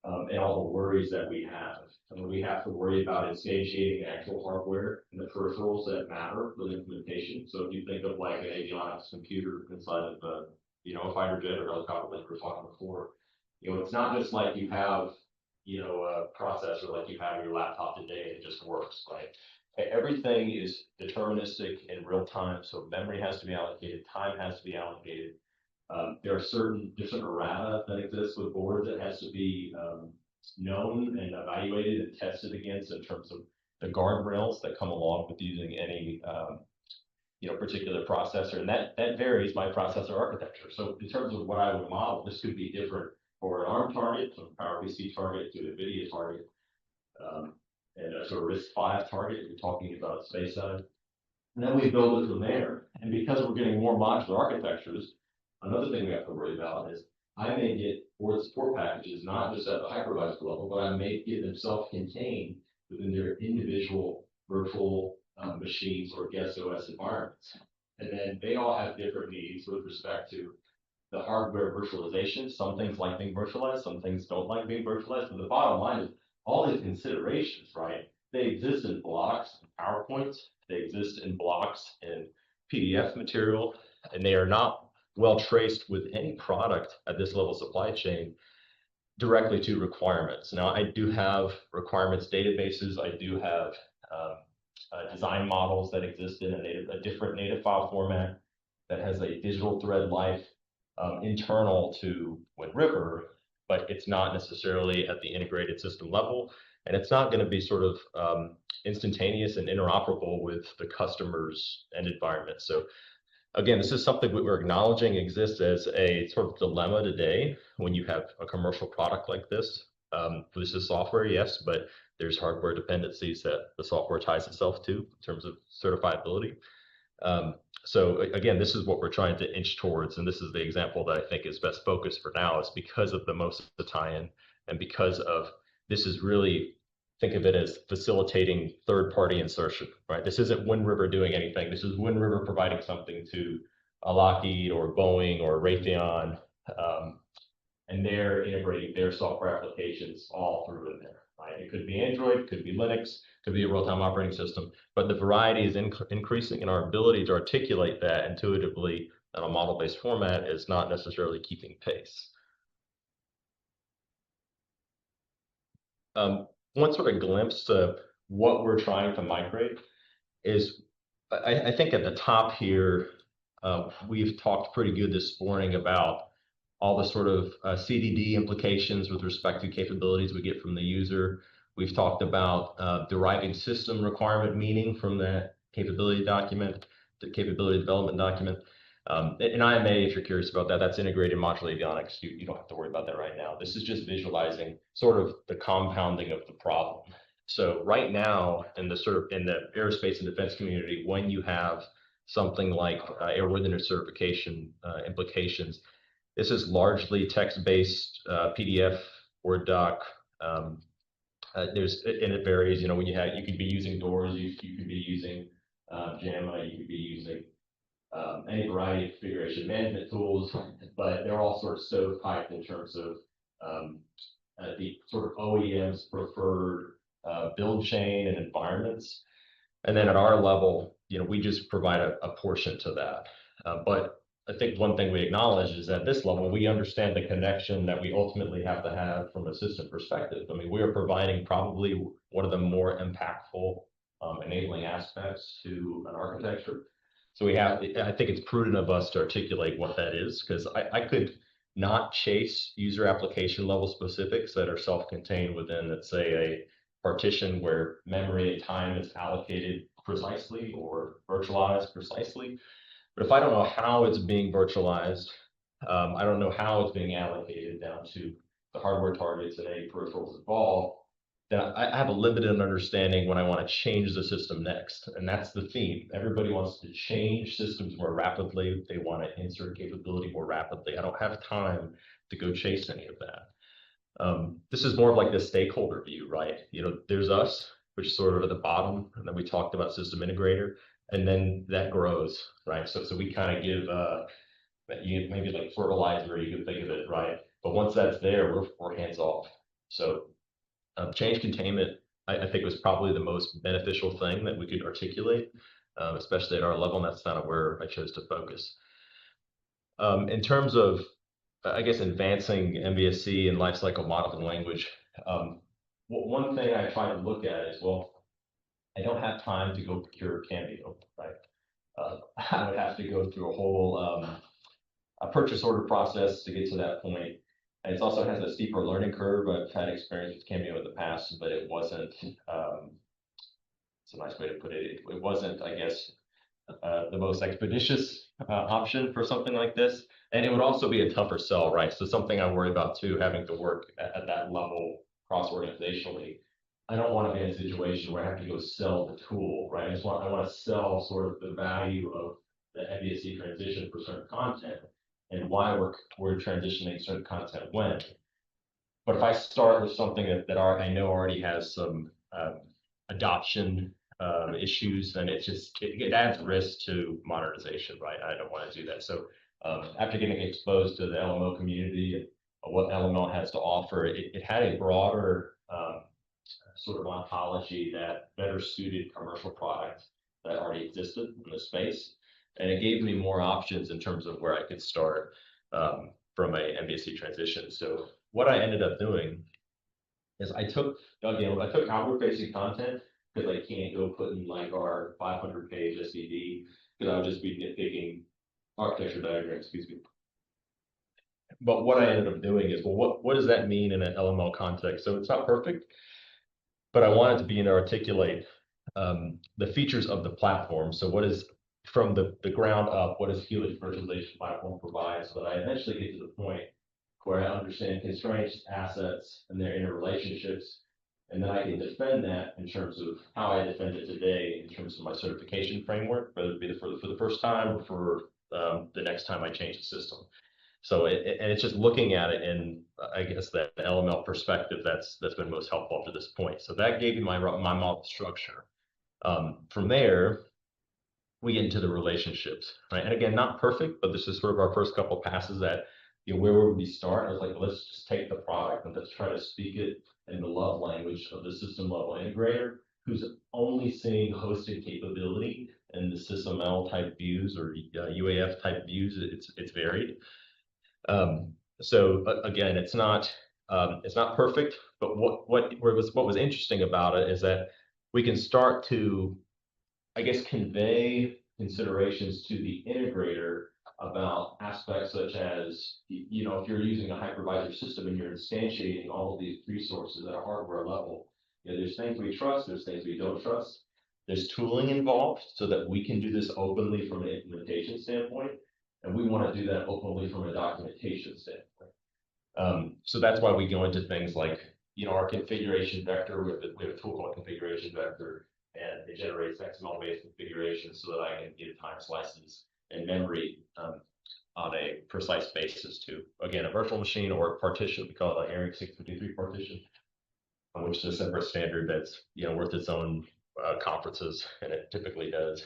and all the worries that we have. I mean, we have to worry about instantiating actual hardware and the peripherals that matter for the implementation. So if you think of like an avionics computer inside of a fighter jet or helicopter like we were talking before, it's not just like you have processor like you have in your laptop today and it just works, right? Everything is deterministic in real time, so memory has to be allocated, time has to be allocated. There's certain errata that exists with boards that has to be known and evaluated and tested against in terms of the guardrails that come along with using any particular processor, and that varies by processor architecture. So in terms of what I would model, this could be different for an ARM target, from PowerPC target to NVIDIA target, and a sort of RISC-V target. You're talking about space side, and then we build it from there. And because we're getting more modular architectures, another thing we have to worry about is I may get board support packages not just at the hypervisor level, but I may get them self-contained within their individual virtual machines or guest OS environments. And then they all have different needs with respect to the hardware virtualization. Some things like being virtualized, some things don't like being virtualized. But the bottom line is all these considerations, right? They exist in blocks and PowerPoints. They exist in blocks and PDF material, and they are not well traced with any product at this level of supply chain directly to requirements. Now, I do have requirements databases. I do have design models that exist in a different native file format that has a digital thread life internal to Wind River, but it's not necessarily at the integrated system level, and it's not going to be sort of instantaneous and interoperable with the customer's end environment. So again, this is something that we're acknowledging exists as a sort of dilemma today when you have a commercial product like this. This is software, yes, but there's hardware dependencies that the software ties itself to in terms of certifiability. So again, this is what we're trying to inch towards, and this is the example that I think is best focused for now, is because of most of the tie-in, and because of this is really, think of it as facilitating third-party insertion, right? This isn't Wind River doing anything. This is Wind River providing something to a Lockheed or Boeing or Raytheon, and they're integrating their software applications all through in there, right? It could be Android, could be Linux, could be a real-time operating system, but the variety is increasing, and our ability to articulate that intuitively in a model-based format is not necessarily keeping pace. One sort of glimpse of what we're trying to migrate is, I think at the top here, we've talked pretty good this morning about all the sort of CDD implications with respect to capabilities we get from the user. We've talked about deriving system requirement meaning from that capability document, the capability development document. In IMA, if you're curious about that, that's integrated modular avionics. You don't have to worry about that right now. This is just visualizing sort of the compounding of the problem. So right now, in the aerospace and defense community, when you have something like airworthiness certification implications, this is largely text-based PDF, Word doc. And it varies. When you could be using doors, you could be using JAMA, you could be using any variety of configuration management tools, but they're all sort of stovepiped in terms of the sort of OEM's preferred build chain and environments. And then at our level, we just provide a portion to that. But I think one thing we acknowledge is at this level, we understand the connection that we ultimately have to have from a system perspective. I mean, we are providing probably one of the more impactful enabling aspects to an architecture. So I think it's prudent of us to articulate what that is, because I could not chase user application level specifics that are self-contained within, let's say, a partition where memory and time is allocated precisely or virtualized precisely. But if I don't know how it's being virtualized, I don't know how it's being allocated down to the hardware targets and any peripherals involved, then I have a limited understanding when I want to change the system next. And that's the theme. Everybody wants to change systems more rapidly. They want to insert capability more rapidly. I don't have time to go chase any of that. This is more of like the stakeholder view, right? There's us, which is sort of at the bottom, and then we talked about system integrator, and then that grows, right? So we kind of give maybe like fertilizer, you can think of it, right? But once that's there, we're hands off. So change containment, I think, was probably the most beneficial thing that we could articulate, especially at our level, and that's kind of where I chose to focus. In terms of, I guess, advancing MBSE and lifecycle modeling language, One thing I try to look at is, well, I don't have time to go procure Cameo, right? I would have to go through a whole a purchase order process to get to that point. And it also has a steeper learning curve. I've had experience with Cameo in the past, but it wasn't, it's a nice way to put it. It wasn't, I guess, the most expeditious option for something like this. And it would also be a tougher sell, right? So something I worry about too, having to work at that level cross-organizationally. I don't want to be in a situation where I have to go sell the tool, right? I want to sell sort of the value of the MBSE transition for certain content and why we're transitioning certain content when. But if I start with something that I know already has some adoption issues, then it adds risk to modernization, right? I don't want to do that. So after getting exposed to the LMO community, what LMO has to offer, it had a broader sort of ontology that better suited commercial products that already existed in the space. And it gave me more options in terms of where I could start from a MBSE transition. So what I ended up doing is I took outward facing content because I can't go put in like our 500-page SED because I would just be nitpicking architecture diagrams, excuse me. But what I ended up doing is, well, what does that mean in an LML context? So it's not perfect, but I wanted to be able to articulate the features of the platform. So what is, from the ground up, what does Helix virtualization platform provide, so that I eventually get to the point where I understand constraints, assets, and their interrelationships, and then I can defend that in terms of how I defend it today in terms of my certification framework, whether it be for the first time or for the next time I change the system. So it's just looking at it in, I guess, that LML perspective that's been most helpful up to this point. So that gave me my model structure. From there, we get into the relationships, right? And again, not perfect, but this is sort of our first couple passes at, where would we start? I was like, let's just take the product and let's try to speak it in the love language of the system level integrator who's only seeing hosted capability in the SysML type views or UAF type views. It's varied. So again, it's not perfect, but what was interesting about it is that we can start to, I guess, convey considerations to the integrator about aspects such as, if you're using a hypervisor system and you're instantiating all of these resources at a hardware level, there's things we trust, there's things we don't trust. There's tooling involved so that we can do this openly from an implementation standpoint, and we want to do that openly from a documentation standpoint. So that's why we go into things like, our configuration vector. We have a tool called configuration vector, and it generates XML-based configuration so that I can get time slices and memory on a precise basis to, again, a virtual machine or a partition. We call it an ARIC 653 partition, which is a separate standard that's worth its own conferences, and it typically does.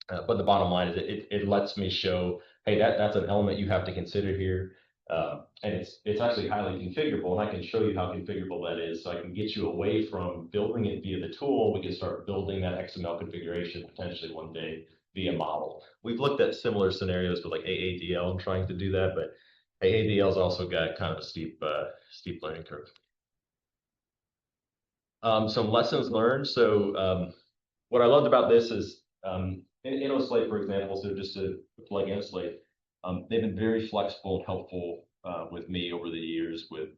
But the bottom line is it lets me show, hey, that's an element you have to consider here. And it's actually highly configurable, and I can show you how configurable that is. So I can get you away from building it via the tool. We can start building that XML configuration potentially one day via model. We've looked at similar scenarios with like AADL and trying to do that, but AADL's also got kind of a steep learning curve. Some lessons learned. So what I loved about this is in InnoSlate, for example, so just to plug InnoSlate, they've been very flexible and helpful with me over the years with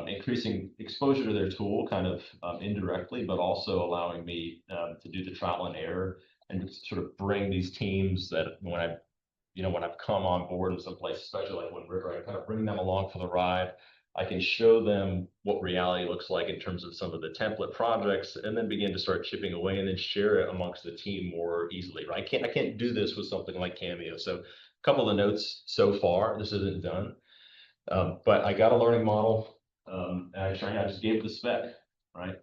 increasing exposure to their tool kind of indirectly, but also allowing me to do the trial and error and sort of bring these teams that when I've come on board in some place, especially like when River, I kind of bring them along for the ride. I can show them what reality looks like in terms of some of the template projects, and then begin to start chipping away and then share it amongst the team more easily, right? I can't do this with something like Cameo. So a couple of notes so far, this isn't done, but I got a learning model, and I just gave it the spec, right?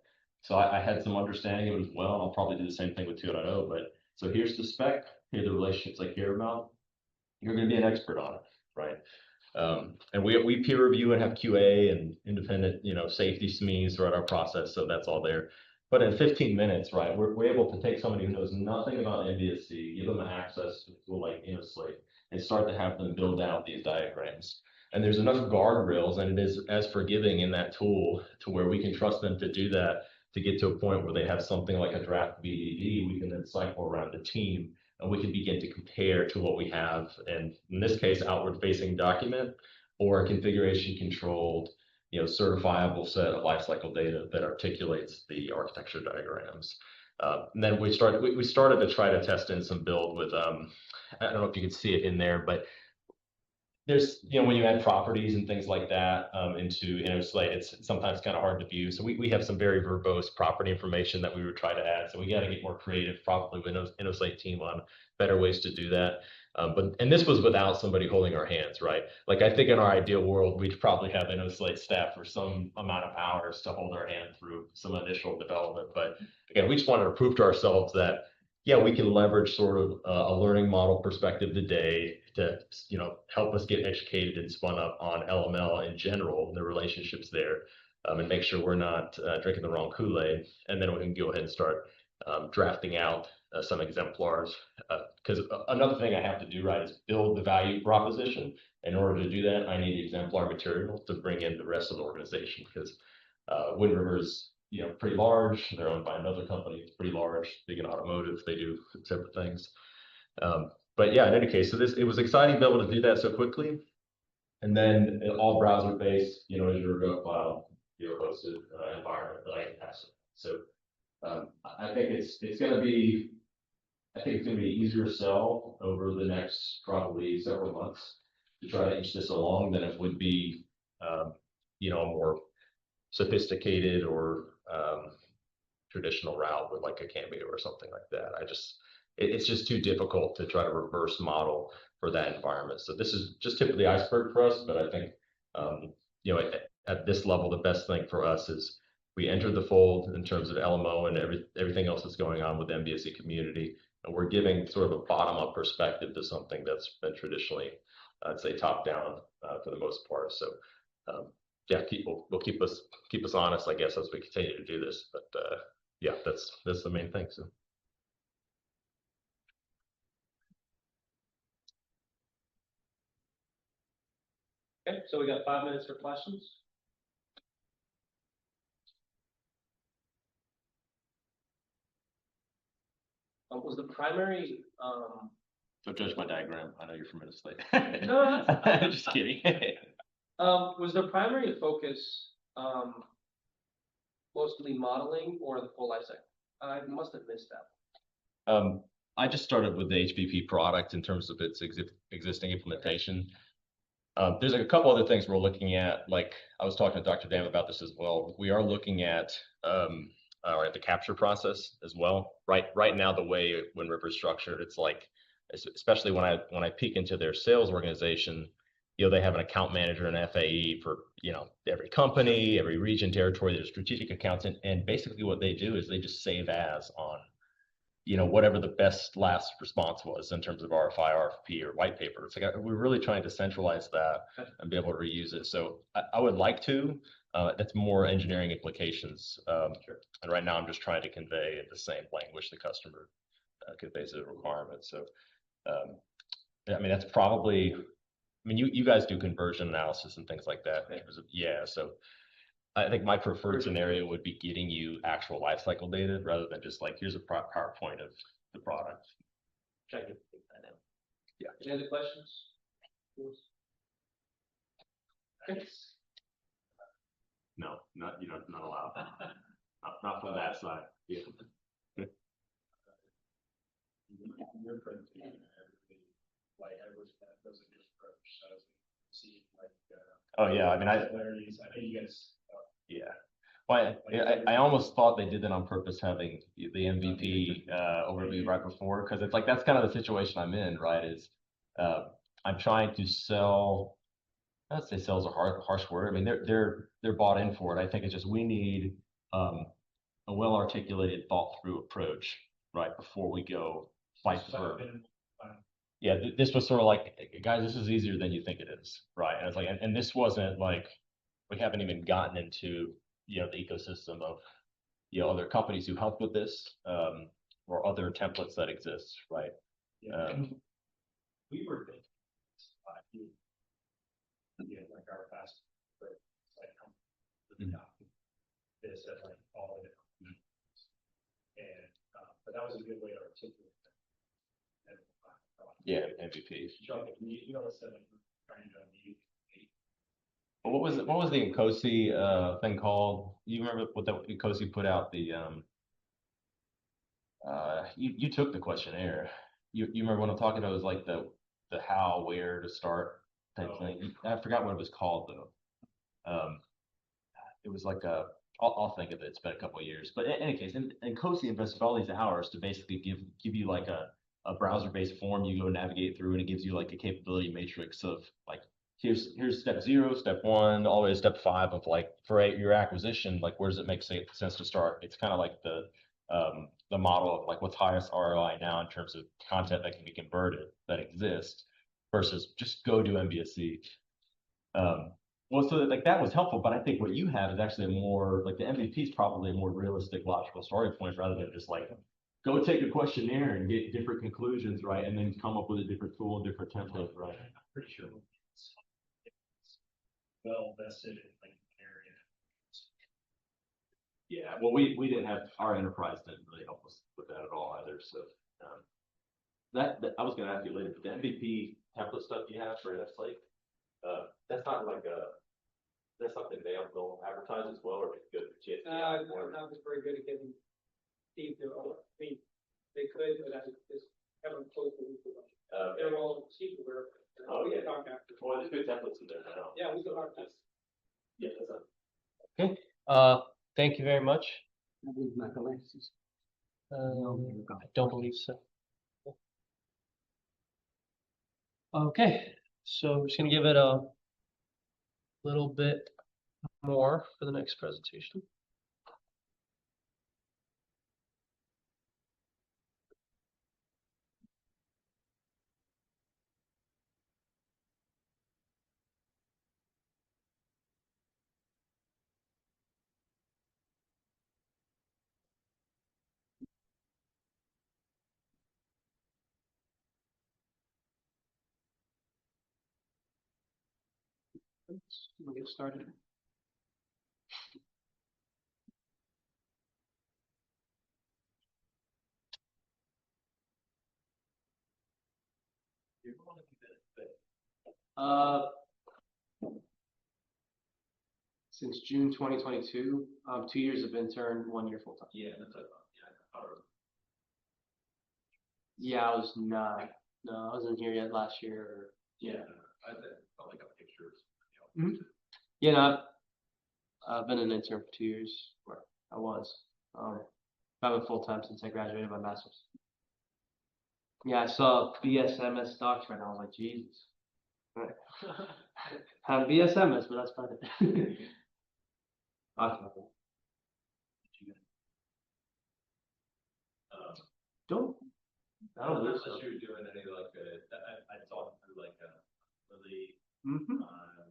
So I had some understanding of it as well, and I'll probably do the same thing with 2.0, but so here's the spec, here are the relationships I care about. You're going to be an expert on it, right? And we peer review and have QA and independent, safety SMEs throughout our process, so that's all there. But in 15 minutes, right, we're able to take somebody who knows nothing about MBSE, give them access to a tool like InnoSlate, and start to have them build out these diagrams. And there's enough guardrails, and it is as forgiving in that tool to where we can trust them to do that, to get to a point where they have something like a draft BDD. We can then cycle around the team and we can begin to compare to what we have. And in this case, outward facing document or a configuration controlled, certifiable set of lifecycle data that articulates the architecture diagrams. And then we started to try to test in some build with, I don't know if you can see it in there, but there's, when you add properties and things like that into InnoSlate, it's sometimes kind of hard to view. So we have some very verbose property information that we would try to add. So we got to get more creative, probably with InnoSlate team on better ways to do that. And this was without somebody holding our hands, right? Like I think in our ideal world, we'd probably have InnoSlate staff for some amount of hours to hold our hand through some initial development. But again, we just wanted to prove to ourselves that, yeah, we can leverage sort of a learning model perspective today to, help us get educated and spun up on LML in general and the relationships there, and make sure we're not drinking the wrong Kool-Aid. And then we can go ahead and start drafting out some exemplars. Because another thing I have to do, right, is build the value proposition. In order to do that, I need exemplar material to bring in the rest of the organization, because Wind River's pretty large. They're owned by another company. It's pretty large, big in automotive. They do separate things. But yeah, in any case, so it was exciting to be able to do that so quickly. And then all browser based, Azure Go Cloud, hosted environment that I can test. So I think it's going to be, easier to sell over the next probably several months to try to inch this along than it would be, a more sophisticated or traditional route with like a Cameo or something like that. It's just too difficult to try to reverse model for that environment. So this is just tip of the iceberg for us. But I think, at this level, the best thing for us is we enter the fold in terms of LMO and everything else that's going on with the MBSE community. And we're giving sort of a bottom-up perspective to something that's been traditionally, I'd say, top-down for the most part. So yeah, will keep us honest, I guess, as we continue to do this. But yeah, that's the main thing. So. Okay, so we got 5 minutes for questions. Was the primary Don't judge my diagram. I know you're from Minnesota. No, I'm just kidding. was the primary focus mostly modeling or the full life cycle? I must have missed that. I just started with the HPP product in terms of its existing implementation. There's a couple other things we're looking at. Like I was talking to Dr. Dam about this as well. We are looking at the capture process as well. Right now, the way Wind River's structured, it's like, especially when I peek into their sales organization, they have an account manager and FAE for every company, every region, territory. There's strategic accounts, and basically what they do is they just save as on whatever the best last response was in terms of RFI, RFP, or white paper. It's like we're really trying to centralize that and be able to reuse it. So I would like to. That's more engineering implications. And right now I'm just trying to convey in the same language the customer conveys the requirements. So that's probably. You guys do conversion analysis and things like that. Yeah. So I think my preferred scenario would be getting you actual lifecycle data rather than just like, here's a PowerPoint of the product. Check it. I know. Yeah. Any other questions? No, not allowed. not from that side. Yeah. Your presentation, like I was that was a good approach. So I was see like oh yeah, similarities. I think you guys. Yeah. Well, I almost thought they did that on purpose, having the MVP overview right before, because it's like that's kind of the situation I'm in, right? Is I'm trying to sell. I'd say sales a harsh word. They're bought in for it. I think it's just we need a well-articulated, thought-through approach right before we go fight the herd. Yeah, this was sort of like, guys, this is easier than you think it is, right? And it's like, and this wasn't like we haven't even gotten into the ecosystem of other companies who helped with this or other templates that exist, right? Yeah, we were thinking like our past, but it's like, the document, this at like all the different meetings. And, but that was a good way to articulate that. And, Yeah, MVP. Chuck, you know, said like, trying to meet. What was it? What was the Nkosi thing called? You remember what that Nkosi put out the you took the questionnaire. You remember what I'm talking about? It was like the how, where to start type thing. I forgot what it was called though. It was like I'll think of it. It's been a couple of years, but in any case, and Nkosi invested all these hours to basically give you like a browser based form you go navigate through, and it gives you like a capability matrix of like here's step 0, step 1, all the way to step 5 of like for your acquisition, like where does it make sense to start? It's kind of like the model of like what's highest ROI now in terms of content that can be converted that exists versus just go do MBSE. Well, so like that was helpful, but I think what you have is actually a more like the MVP is probably a more realistic, logical starting point rather than just like go take a questionnaire and get different conclusions, right, and then come up with a different tool, different template, right? I'm pretty sure it's well vested in like an area. Yeah, well, we didn't have our enterprise didn't really help us with that at all either. So that I was going to ask you later, but the MVP template stuff you have for that's like that's not like that's something they'll advertise as well, or it's good for TSTI. I'm not very good at getting Steve to, I mean, they could, but I just haven't closed the loop with them. They're all Steve aware. Oh, We yeah. can talk after. Well, there's good templates in there now. Yeah, we can talk after. Yeah, that's a Thank you very much. I believe Michael Alexis. I don't believe so. Okay, so we're just gonna give it a little bit more for the next presentation. We'll get started. Since June 2022, 2 years of intern, 1 year full time. yeah, that's a Yeah, I was not. No, I wasn't here yet last year. Or, yeah. I felt like a picture. you know, I've been an intern for 2 years. Where I was. I've been full time since I graduated my master's. Yeah, I saw BSMS docs right now. I was like, Jesus. I'm BSMS, but that's about it. Okay. Don't. I don't believe so. You were doing any like I talked through like Lily.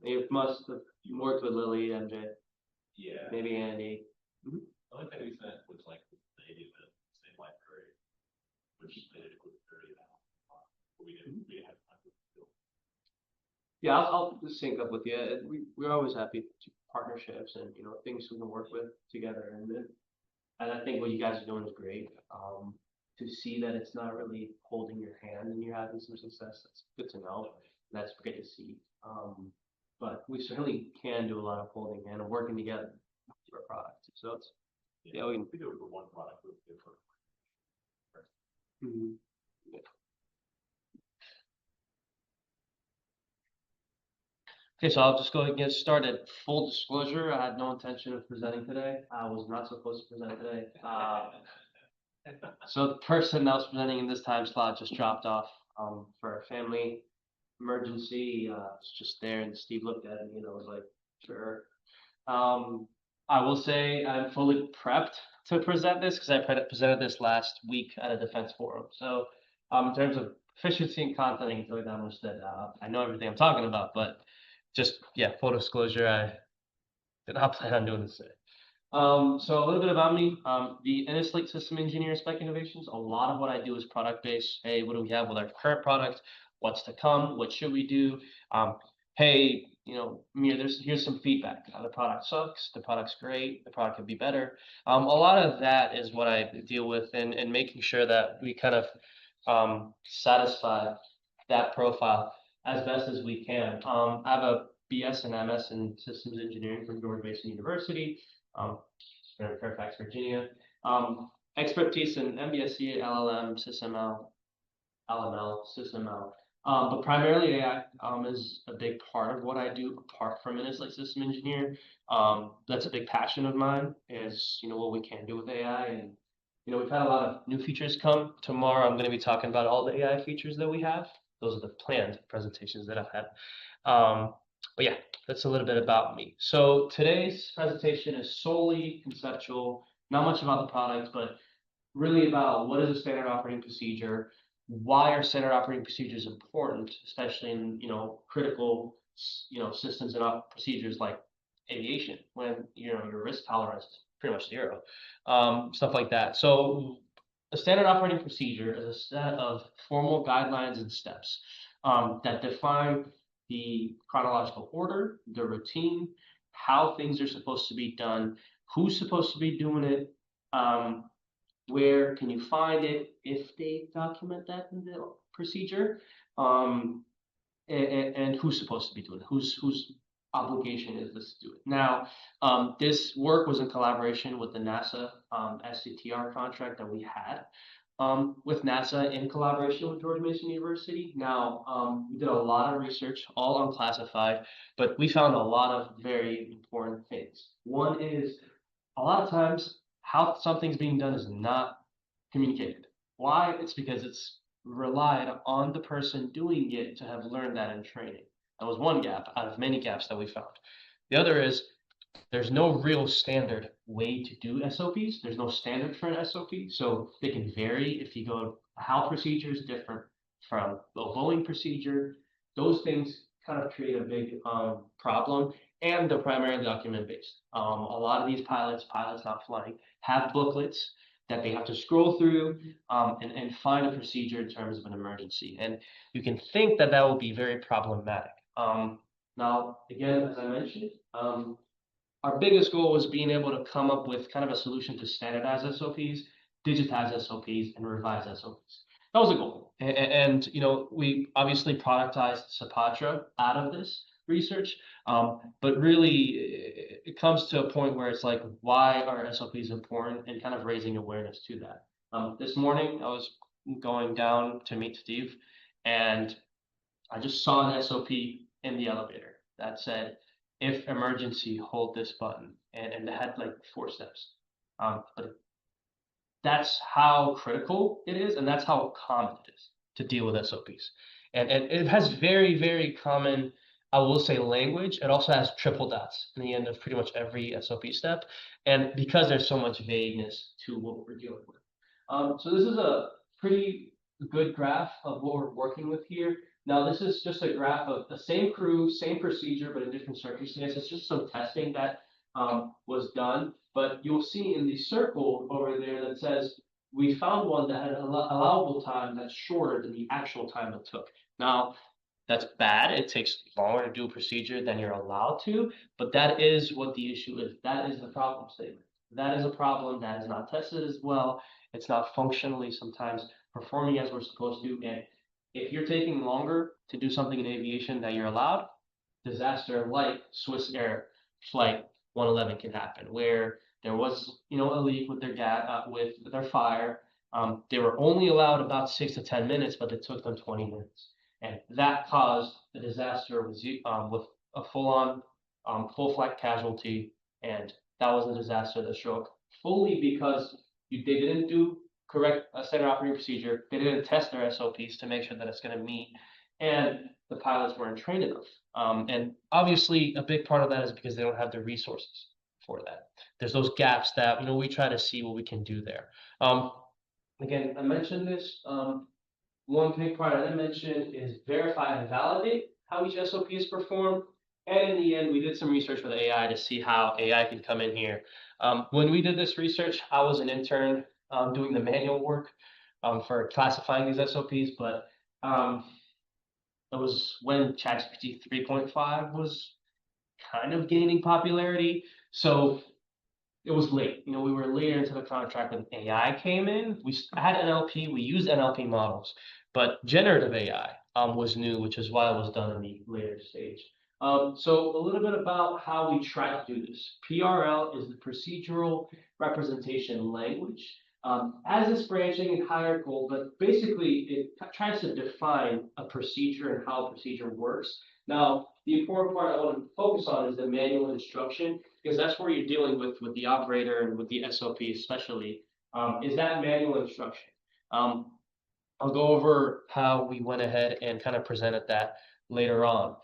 You must have worked with Lily, MJ, Yeah. maybe Andy. The only thing we sent was like the idea of the same library, which they did a quick period now. We didn't have time to do. Yeah, I'll just sync up with you. We're always happy to partnerships and things we can work with together. And I think what you guys are doing is great. To see that it's not really holding your hand and you're having some success, that's good to know. That's great to see. But we certainly can do a lot of holding hand and working together for a product. So it's yeah, we can. We do it for one product with different. Yeah. Okay, so I'll just go ahead and get started. Full disclosure, I had no intention of presenting today. I was not supposed to present today. So the person that was presenting in this time slot just dropped off for a family emergency. It's just there, and Steve looked at it, was like, sure. I will say I'm fully prepped to present this because I presented this last week at a defense forum. So in terms of efficiency and content, I can tell you that much that I know everything I'm talking about, but just, yeah, full disclosure, I did not plan on doing this today. So a little bit about me, the Innoslate System Engineer Spec Innovations, a lot of what I do is product-based. Hey, what do we have with our current product? What's to come? What should we do? Hey, Amir, here's some feedback. The product sucks, the product's great, the product could be better. A lot of that is what I deal with and making sure that we kind of satisfy that profile as best as we can. I have a BS and MS in Systems Engineering from George Mason University, in Fairfax, Virginia. Expertise in MBSE, LLM, SysML, LML, SysML. But primarily AI is a big part of what I do apart from it as like system engineer. That's a big passion of mine is, what we can do with AI. And, we've had a lot of new features come. Tomorrow, I'm going to be talking about all the AI features that we have. Those are the planned presentations that I've had. But yeah, that's a little bit about me. So today's presentation is solely conceptual, not much about the product, but really about what is a standard operating procedure, why are standard operating procedures important, especially in critical systems and procedures like aviation, when your risk tolerance is pretty much zero, stuff like that. So a standard operating procedure is a set of formal guidelines and steps that define the chronological order, the routine, how things are supposed to be done, who's supposed to be doing it, where can you find it if they document that in the procedure, and who's supposed to be doing it, whose obligation is this to do it. Now, this work was in collaboration with the NASA STTR contract that we had with NASA in collaboration with George Mason University. Now, we did a lot of research, all unclassified, but we found a lot of very important things. One is a lot of times how something's being done is not communicated. Why? It's because it's relied on the person doing it to have learned that in training. That was one gap out of many gaps that we found. The other is there's no real standard way to do SOPs. There's no standard for an SOP, so they can vary. If you go, how procedure is different from a Boeing procedure, those things kind of create a big problem, and they're primarily document based. A lot of these pilots not flying, have booklets that they have to scroll through and find a procedure in terms of an emergency. And you can think that that will be very problematic. Now, again, as I mentioned, our biggest goal was being able to come up with kind of a solution to standardize SOPs, digitize SOPs, and revise SOPs. That was a goal. And we obviously productized Sapatra out of this research, but really it comes to a point where it's like, why are SOPs important, and kind of raising awareness to that. This morning, I was going down to meet Steve, and I just saw an SOP in the elevator that said, if emergency, hold this button, and it had like 4 steps. But that's how critical it is, and that's how common it is to deal with SOPs. And it has very, very common, I will say, language. It also has triple dots in the end of pretty much every SOP step. And because there's so much vagueness to what we're dealing with. So this is a pretty good graph of what we're working with here. Now, this is just a graph of the same crew, same procedure, but in different circumstances. It's just some testing that was done. But you'll see in the circle over there that says, we found one that had an allowable time that's shorter than the actual time it took. Now, that's bad. It takes longer to do a procedure than you're allowed to, but that is what the issue is. That is the problem statement. That is a problem that is not tested as well. It's not functionally sometimes performing as we're supposed to. And if you're taking longer to do something in aviation that you're allowed, disaster like Swiss Air Flight 111 can happen, where there was, a leak with their gas, with their fire. They were only allowed about 6 to 10 minutes, but it took them 20 minutes. And that caused a disaster with a full-on, full-flight casualty. And that was a disaster that struck fully because they didn't do correct standard operating procedure. They didn't test their SOPs to make sure that it's going to meet. And the pilots weren't trained enough. And obviously, a big part of that is because they don't have the resources for that. There's those gaps that, we try to see what we can do there. Again, I mentioned this. One big part I didn't mention is verify and validate how each SOP is performed. And in the end, we did some research with AI to see how AI can come in here. When we did this research, I was an intern doing the manual work for classifying these SOPs, but it was when ChatGPT 3.5 was kind of gaining popularity. So it was late. You know, we were later into the contract when AI came in. We had NLP, we used NLP models, but generative AI was new, which is why it was done in the later stage. So a little bit about how we try to do this. PRL is the procedural representation language. As it's branching and hierarchical, but basically it tries to define a procedure and how a procedure works. Now, the important part I want to focus on is the manual instruction, because that's where you're dealing with the operator and with the SOP especially, is that manual instruction. I'll go over how we went ahead and kind of presented that later on.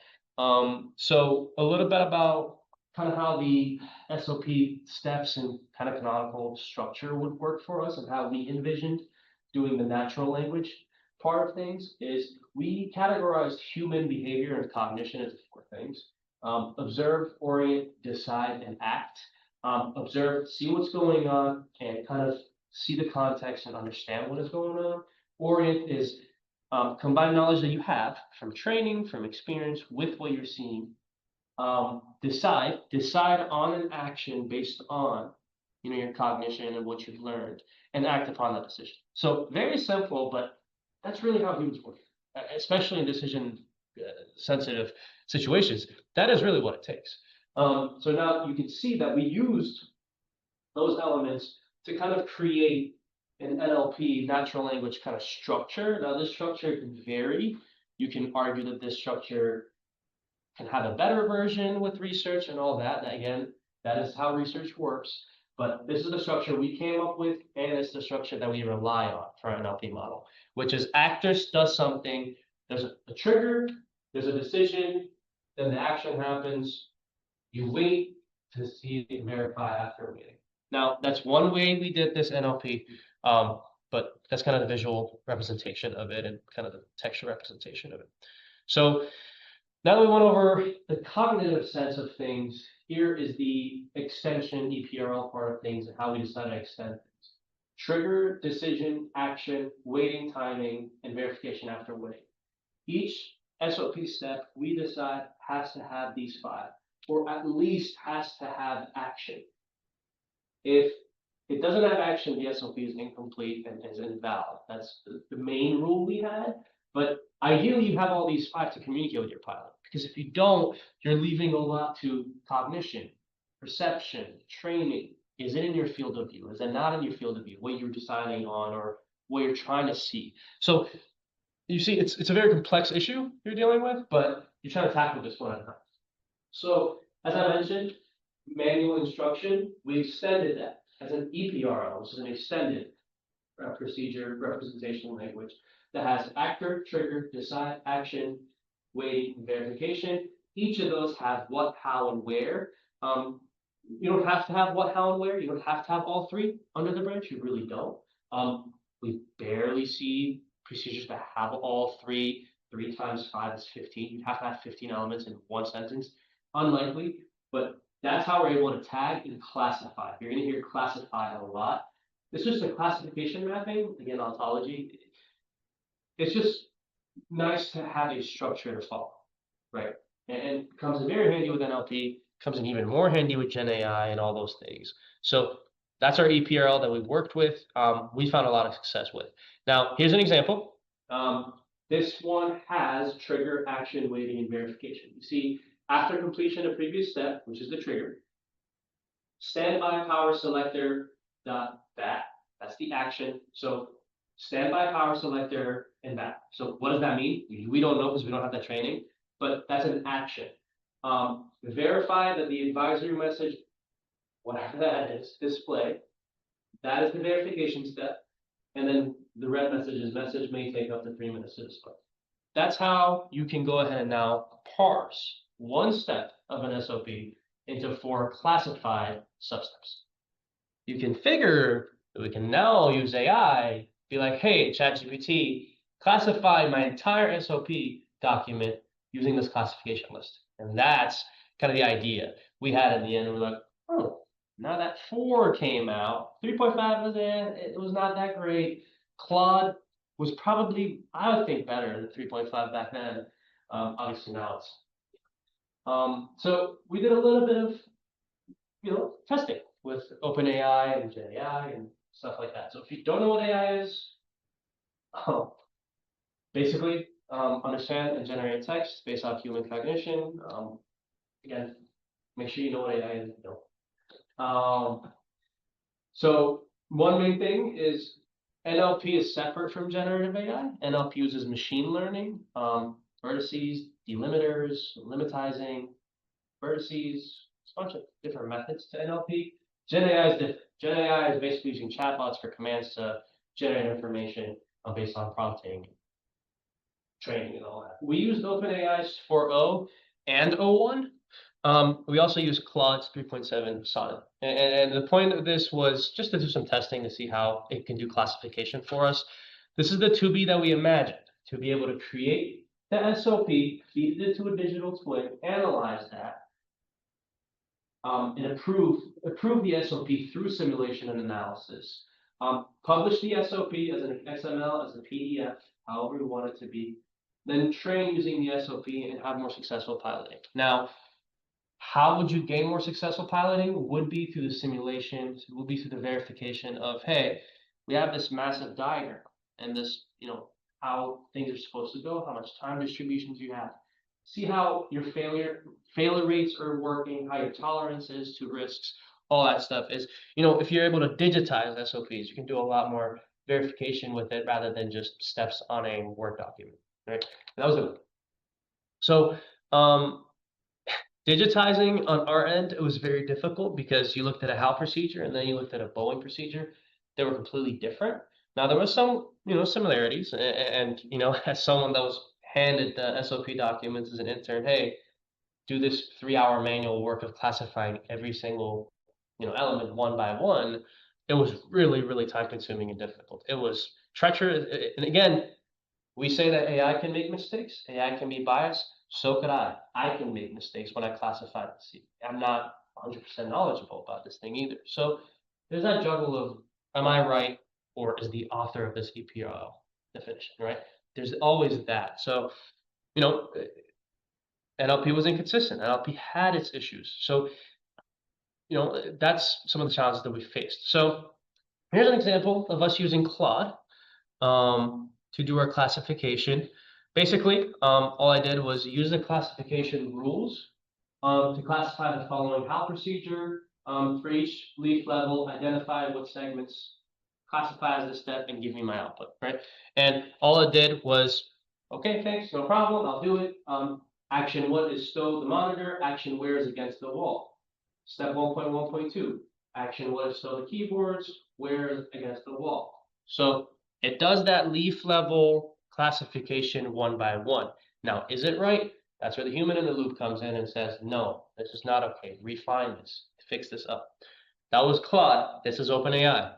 So a little bit about kind of how the SOP steps and kind of canonical structure would work for us and how we envisioned doing the natural language part of things is we categorized human behavior and cognition as 4 things. Observe, orient, decide, and act. Observe, see what's going on and kind of see the context and understand what is going on. Orient is combine knowledge that you have from training, from experience with what you're seeing. Decide on an action based on, you know, your cognition and what you've learned, and act upon that decision. So very simple, but that's really how humans work, especially in decision sensitive situations. That is really what it takes. So now you can see that we used those elements to kind of create an NLP, natural language kind of structure. Now this structure can vary. You can argue that this structure can have a better version with research and all that. Again, that is how research works. But this is the structure we came up with, and it's the structure that we rely on for our NLP model, which is actor does something, there's a trigger, there's a decision, then the action happens, you wait to see and verify after waiting. Now, that's one way we did this NLP, but that's kind of the visual representation of it and kind of the textual representation of it. So now that we went over the cognitive sense of things, here is the extension EPRL part of things and how we decide to extend things. Trigger, decision, action, waiting, timing, and verification after waiting. Each SOP step we decide has to have these 5, or at least has to have action. If it doesn't have action, the SOP is incomplete and is invalid. That's the main rule we had. But ideally, you have all these 5 to communicate with your pilot, because if you don't, you're leaving a lot to cognition, perception, training. Is it in your field of view? Is it not in your field of view? What you're deciding on or what you're trying to see. So you see, it's a very complex issue you're dealing with, but you're trying to tackle this one at a time. So as I mentioned, manual instruction, we extended that as an EPRL, which is an extended procedure representation language that has actor, trigger, decide, action, waiting, and verification. Each of those have what, how, and where. You don't have to have what, how, and where. You don't have to have all 3 under the branch. You really don't. We barely see procedures that have all 3. 3 times 5 is 15. You have to have 15 elements in one sentence. Unlikely, but that's how we're able to tag and classify. You're going to hear classify a lot. This is the classification mapping, again, ontology. It's just nice to have a structure to follow, right? And comes in very handy with NLP, comes in even more handy with Gen AI and all those things. So that's our EPRL that we worked with. We found a lot of success with. Now, here's an example. This one has trigger, action, waiting, and verification. You see, after completion of previous step, which is the trigger, standby power selector dot that. That's the action. So standby power selector and that. So what does that mean? We don't know because we don't have that training, but that's an action. Verify that the advisory message, whatever that is, display. That is the verification step. And then the red message is message may take up to 3 minutes to display. That's how you can go ahead and now parse one step of an SOP into 4 classified substeps. You can figure that we can now use AI, be like, hey, ChatGPT, classify my entire SOP document using this classification list. And that's kind of the idea we had in the end. We're like, oh, now that 4 came out, 3.5 was in, it was not that great. Claude was probably, I would think, better than 3.5 back then. Obviously now it's, so we did a little bit of, testing with OpenAI and GenAI and stuff like that. So if you don't know what AI is, basically, understand and generate text based off human cognition. Again, make sure you know what AI is. If you don't. So one main thing is NLP is separate from generative AI. NLP uses machine learning, vertices, delimiters, limitizing, vertices, a bunch of different methods to NLP. Gen AI is different. Gen AI is basically using chatbots for commands to generate information based on prompting, training, and all that. We used OpenAI's 4.0 and 0.1. We also use Claude's 3.7 Sonnet. And the point of this was just to do some testing to see how it can do classification for us. This is the 2B that we imagined, to be able to create the SOP, feed it into a digital twin, analyze that, and approve the SOP through simulation and analysis. Publish the SOP as an XML, as a PDF, however we want it to be, then train using the SOP and have more successful piloting. Now, how would you gain more successful piloting? Would be through the simulations, would be through the verification of, hey, we have this massive diagram and this, how things are supposed to go, how much time distributions you have. See how your failure rates are working, how your tolerance is to risks, all that stuff is, if you're able to digitize SOPs, you can do a lot more verification with it rather than just steps on a Word document, right? And that was it. So, digitizing on our end, it was very difficult because you looked at a HAL procedure and then you looked at a Boeing procedure. They were completely different. Now there was some, similarities, and as someone that was handed the SOP documents as an intern, hey, do this 3-hour manual work of classifying every single, element one by one. It was really, really time consuming and difficult. It was treacherous. And again, we say that AI can make mistakes. AI can be biased. So could I. I can make mistakes when I classify this. I'm not 100% knowledgeable about this thing either. So there's that juggle of, am I right, or is the author of this EPRL definition, right? There's always that. So, NLP was inconsistent. NLP had its issues. So, that's some of the challenges that we faced. So here's an example of us using Claude to do our classification. Basically, all I did was use the classification rules to classify the following HAL procedure for each leaf level, identify what segments, classify as this step, and give me my output, right? And all it did was, okay, thanks, no problem, I'll do it. Action what is stow the monitor, action where is against the wall. Step 1.1.2, action what is stow the keyboards, where is against the wall. So it does that leaf level classification one by one. Now, is it right? That's where the human in the loop comes in and says, no, this is not okay. Refine this, fix this up. That was Claude. This is OpenAI.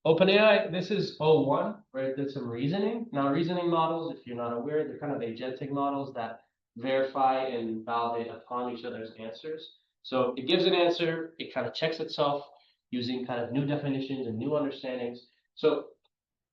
OpenAI, this is 0.1, where it did some reasoning. Now, reasoning models, if you're not aware, they're kind of agentic models that verify and validate upon each other's answers. So it gives an answer, it kind of checks itself using kind of new definitions and new understandings. So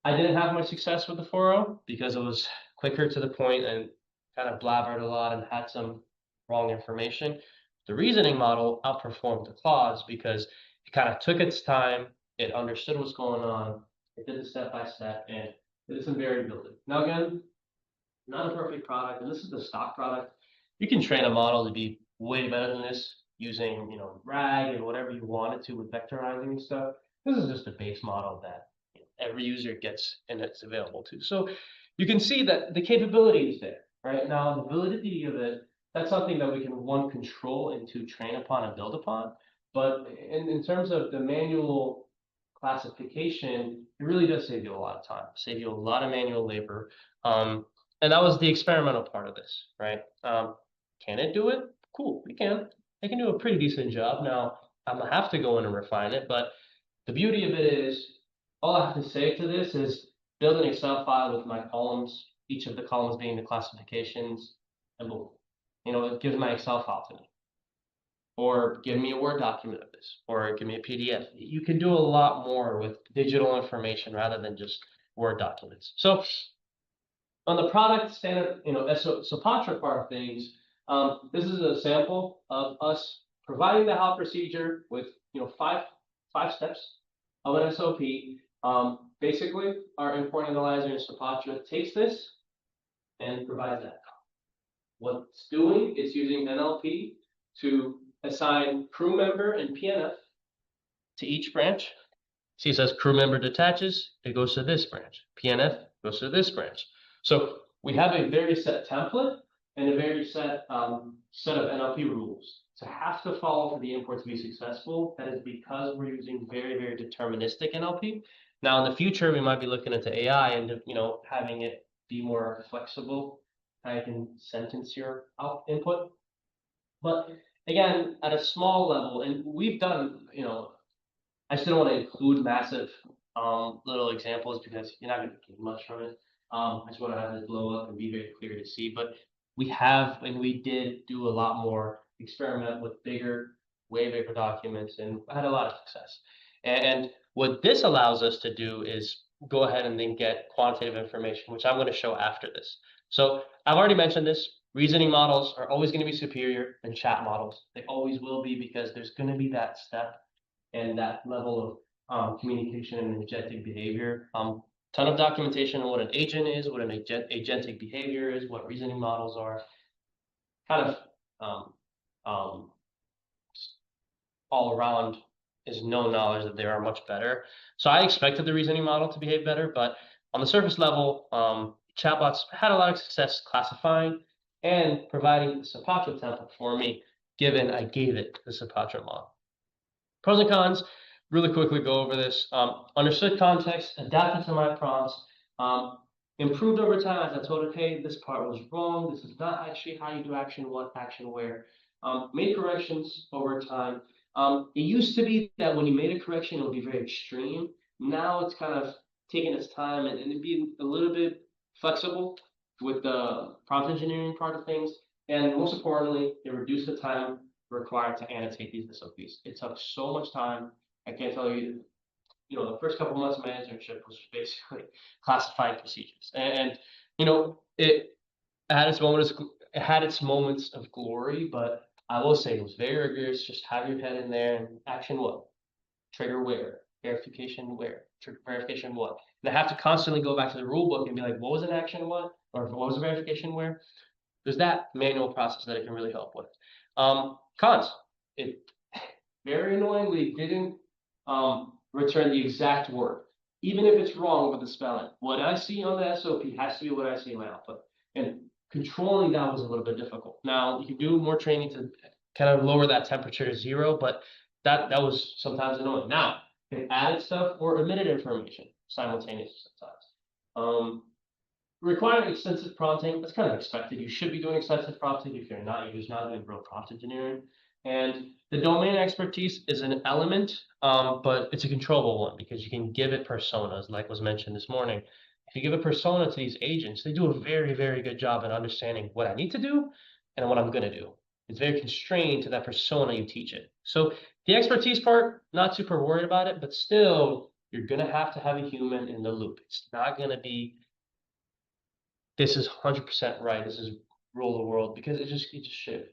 I didn't have much success with the 4.0 because it was quicker to the point and kind of blabbered a lot and had some wrong information. The reasoning model outperformed the Claude's because it kind of took its time, it understood what's going on, it did it step by step, and it did some variability. Now again, not a perfect product, and this is the stock product. You can train a model to be way better than this using, RAG and whatever you wanted to with vectorizing and stuff. This is just a base model that every user gets and it's available to. So you can see that the capability is there, right? Now, the validity of it, that's something that we can, one, control and two, train upon and build upon. But in terms of the manual classification, it really does save you a lot of time, save you a lot of manual labor. And that was the experimental part of this, right? Can it do it? Cool, we can. It can do a pretty decent job. Now, I'm gonna have to go in and refine it, but the beauty of it is, all I have to say to this is build an Excel file with my columns, each of the columns being the classifications, and boom. It gives my Excel file to me. Or give me a Word document of this, or give me a PDF. You can do a lot more with digital information rather than just Word documents. So On the product standard, SOPatra part of things, this is a sample of us providing the how procedure with, five steps of an SOP. Basically, our import analyzer in Sopatra takes this and provides that. What it's doing is using NLP to assign crew member and PNF to each branch. See, it says crew member detaches, it goes to this branch. PNF goes to this branch. So we have a very set template and a very set set of NLP rules to have to follow for the import to be successful. That is because we're using very, very deterministic NLP. Now in the future, we might be looking into AI and having it be more flexible. I can sentence your input. But again, at a small level, and we've done, I still don't want to include massive little examples because you're not going to get much from it. I just want to have it blow up and be very clear to see. But we have, and we did do a lot more experiment with way bigger documents, and had a lot of success. And what this allows us to do is go ahead and then get quantitative information, which I'm going to show after this. So I've already mentioned this. Reasoning models are always going to be superior than chat models. They always will be, because there's going to be that step and that level of communication and agentic behavior. Ton of documentation on what an agent is, what an agentic behavior is, what reasoning models are. Kind of all around is known knowledge that they are much better. So I expected the reasoning model to behave better, but on the surface level, chatbots had a lot of success classifying and providing the Sopatra template for me, given I gave it the Sopatra model. Pros and cons, really quickly go over this. Understood context, adapted to my prompts, improved over time as I told it, hey, this part was wrong. This is not actually how you do action what, action where. Made corrections over time. It used to be that when you made a correction, it would be very extreme. Now it's kind of taking its time and being a little bit flexible with the prompt engineering part of things. And most importantly, it reduced the time required to annotate these SOPs. It took so much time. I can't tell you, the first couple months of my internship was basically classifying procedures. And it had its moments of glory, but I will say it was very rigorous. Just have your head in there and action what? Trigger where? Verification where? Verification what? And I have to constantly go back to the rule book and be like, what was an action what? Or what was a verification where? There's that manual process that it can really help with. Cons. It very annoyingly didn't return the exact word, even if it's wrong with the spelling. What I see on the SOP has to be what I see in my output. And controlling that was a little bit difficult. Now, you can do more training to kind of lower that temperature to 0, but that was sometimes annoying. Now, it added stuff or omitted information simultaneously sometimes. Requiring extensive prompting, that's kind of expected. You should be doing extensive prompting. If you're not, you're just not doing real prompt engineering. And the domain expertise is an element, but it's a controllable one because you can give it personas, like was mentioned this morning. If you give a persona to these agents, they do a very, very good job at understanding what I need to do and what I'm going to do. It's very constrained to that persona you teach it. So the expertise part, not super worried about it, but still, you're going to have a human in the loop. It's not going to be, this is 100% right, this is rule of the world, because it just should.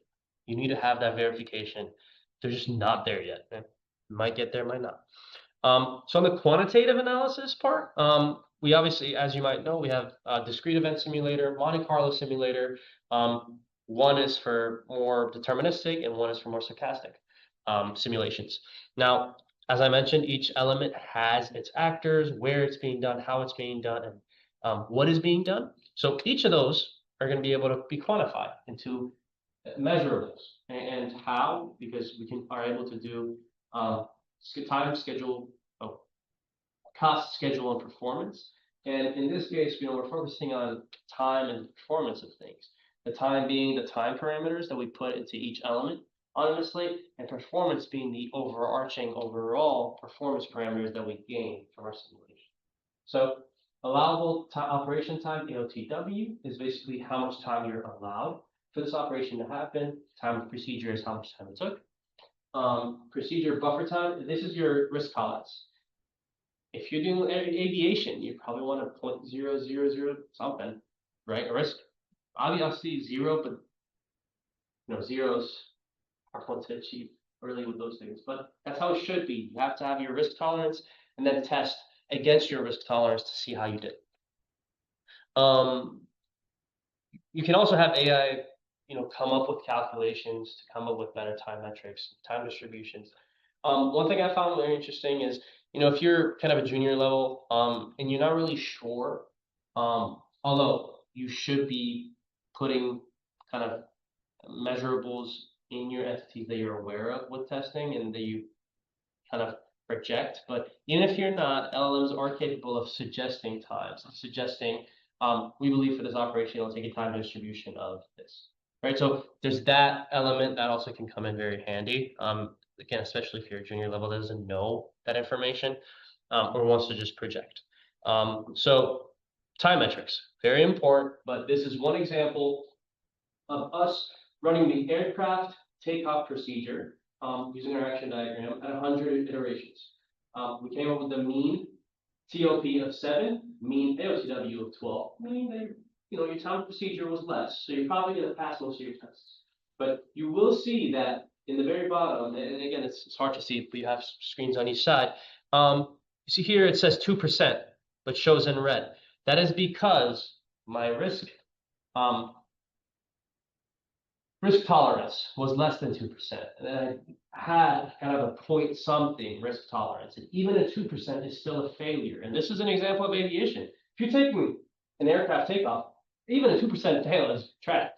You need to have that verification. They're just not there yet. It might get there, might not. So on the quantitative analysis part, we obviously, as you might know, we have a discrete event simulator, Monte Carlo simulator. One is for more deterministic and one is for more stochastic simulations. Now, as I mentioned, each element has its actors, where it's being done, how it's being done, and what is being done. So each of those are going to be able to be quantified into measurables. And how? Because we are able to do time, schedule, cost, schedule, and performance. And in this case, we're focusing on time and performance of things. The time being the time parameters that we put into each element on the slate, and performance being the overarching overall performance parameters that we gain from our simulation. So allowable operation time, AOTW, is basically how much time you're allowed for this operation to happen. Time of procedure is how much time it took. Procedure buffer time, this is your risk tolerance. If you're doing aviation, you probably want a 0.000 something. right? A risk, obviously 0, but zeros are fun to achieve early with those things, but that's how it should be. You have to have your risk tolerance and then test against your risk tolerance to see how you did. You can also have AI, come up with calculations to come up with better time metrics, time distributions. One thing I found very interesting is, if you're kind of a junior level, and you're not really sure, although you should be putting kind of measurables in your entities that you're aware of with testing and that you kind of project. But even if you're not, LLMs are capable of suggesting times, suggesting, we believe for this operation, it'll take a time distribution of this, right? So there's that element that also can come in very handy. Again, especially if you're a junior level that doesn't know that information, or wants to just project. So time metrics, very important, but this is one example of us running the aircraft takeoff procedure using our action diagram at 100 iterations. We came up with a mean TOP of 7, mean AOTW of 12, meaning that your time procedure was less, so you're probably going to pass most of your tests. But you will see that in the very bottom, and again, it's hard to see, but you have screens on each side. You see here it says 2%, but shows in red. That is because my risk tolerance was less than 2%. And then I had kind of a point something risk tolerance. And even a 2% is still a failure. And this is an example of aviation. If you're taking an aircraft takeoff, even a 2% fail is tragic,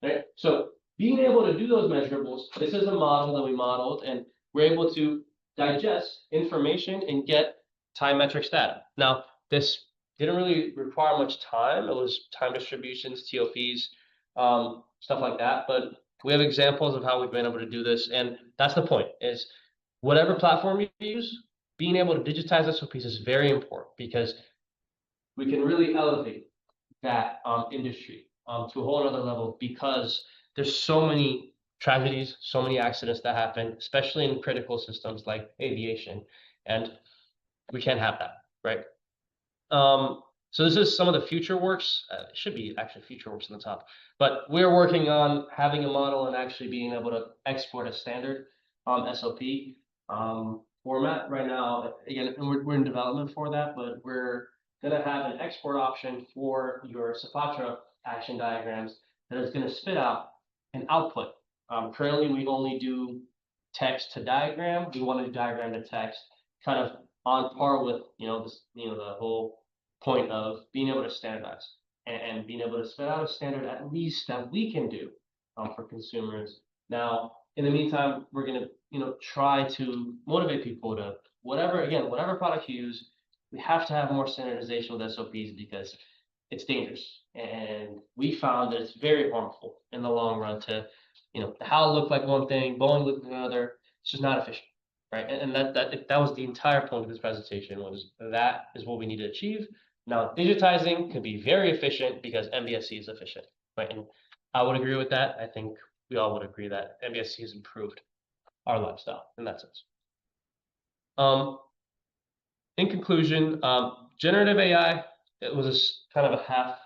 right? So being able to do those measurables, this is a model that we modeled, and we're able to digest information and get time metrics data. Now, this didn't really require much time. It was time distributions, TOPs, stuff like that. But we have examples of how we've been able to do this. And that's the point, is whatever platform you use, being able to digitize SOPs is very important, because we can really elevate that industry to a whole other level, because there's so many tragedies, so many accidents that happen, especially in critical systems like aviation, and we can't have that, right? So this is some of the future works. It should be actually future works on the top, but we're working on having a model and actually being able to export a standard SOP format right now. Again, and we're in development for that, but we're going to have an export option for your Sapatra action diagrams that is going to spit out an output. Currently, we only do text to diagram. We want to do diagram to text, kind of on par with the whole point of being able to standardize and being able to spit out a standard at least that we can do for consumers. Now, in the meantime, we're going to try to motivate people to whatever product you use. We have to have more standardization with SOPs, because it's dangerous, and we found that it's very harmful in the long run to the HAL looked like one thing, Boeing looked like another. It's just not efficient, right? And that was the entire point of this presentation, was that is what we need to achieve. Now, digitizing can be very efficient because MBSE is efficient, right? And I would agree with that. I think we all would agree that MBSE has improved our lifestyle in that sense. In conclusion, generative AI, it was kind of a half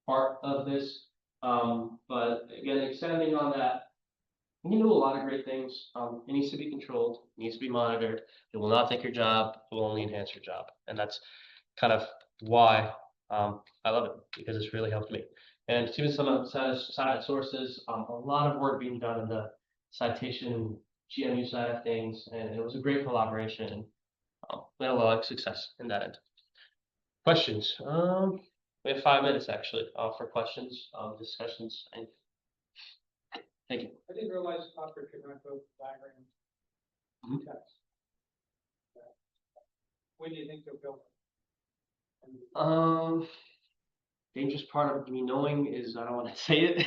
part of this, but again, extending on that, you can do a lot of great things. It needs to be controlled, it needs to be monitored. It will not take your job, it will only enhance your job. And that's kind of why I love it, because it's really helped me. And even some outside sources, a lot of work being done in the citation GMU side of things, and it was a great collaboration. We had a lot of success in that end. Questions? We have 5 minutes actually for questions, discussions. And thank you. I didn't realize software could not go diagram text. When do you think they'll build it? Dangerous part of me knowing is I don't want to say it.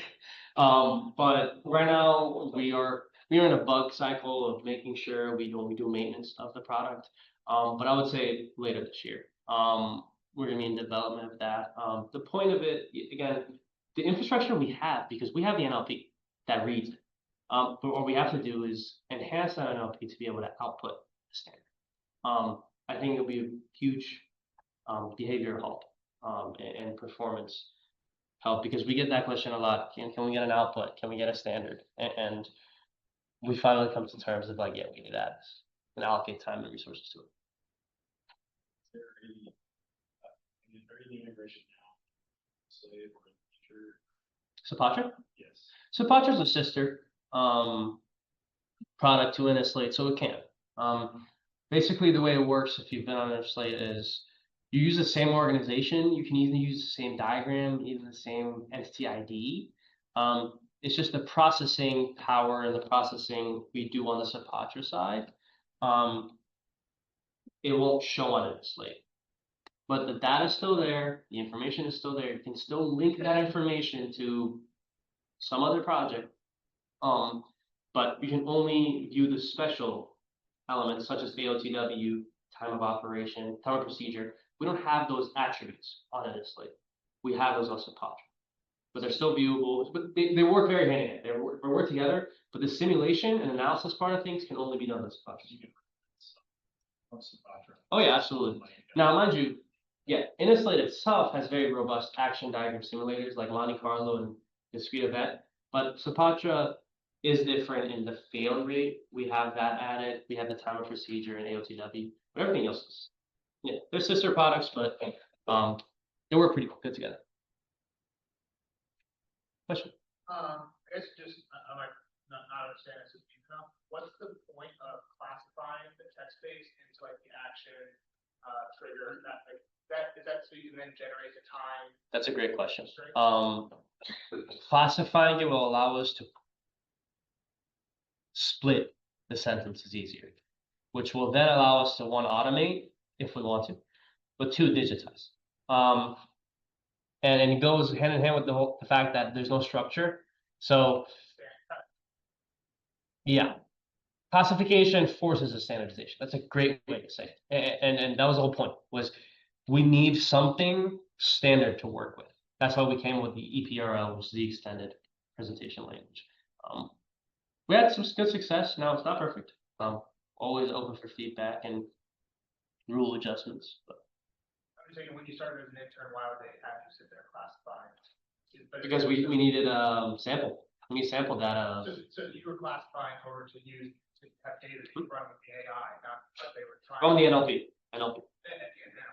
But right now we are in a bug cycle of making sure we do maintenance of the product. But I would say later this year. We're going to be in development of that. The point of it, again, the infrastructure we have, because we have the NLP that reads it. But what we have to do is enhance that NLP to be able to output the standard. I think it'll be a huge behavioral help and performance help, because we get that question a lot. Can we get an output? Can we get a standard? And we finally come to terms of like, yeah, we need that and allocate time and resources to it. Is there any integration now? Slave or feature? Sapatra? Yes. Sapatra's a sister product to NSLate, so it can. Basically, the way it works, if you've been on NSLate, is you use the same organization. You can either use the same diagram, even the same entity ID. It's just the processing power and the processing we do on the Sapatra side. It won't show on NSLate. But the data is still there, the information is still there. You can still link that information to some other project. But you can only view the special elements such as AOTW, time of operation, time of procedure. We don't have those attributes on NSLate. We have those on Sapatra. But they're still viewable, but they work very hand in hand. They work together, but the simulation and analysis part of things can only be done on Sapatra. Oh yeah, absolutely. Now, mind you, yeah, NSLate itself has very robust action diagram simulators like Monte Carlo and discrete event, but Sapatra is different in the fail rate. We have that added. We have the time of procedure and AOTW, but everything else is, yeah, they're sister products, but they work pretty good together. Question? I guess just, I might not understand this, what's the point of classifying the text base into like the action, trigger, is that so you can then generate the time? That's a great question. Straight? Classifying it will allow us to split the sentences easier, which will then allow us to, one, automate if we want to, but two, digitize. And it goes hand in hand with the fact that there's no structure. So yeah, classification forces a standardization. That's a great way to say it. And that was the whole point, was we need something standard to work with. That's why we came with the EPRL, which is the extended presentation language. We had some good success. Now it's not perfect. Always open for feedback and rule adjustments. But I'm just saying, when you started as an intern, why would they have you sit there classifying? because we needed sample. We need sample data. So you were classifying in order to use, to have data that you run with the AI, not because they were trying. From the NLP.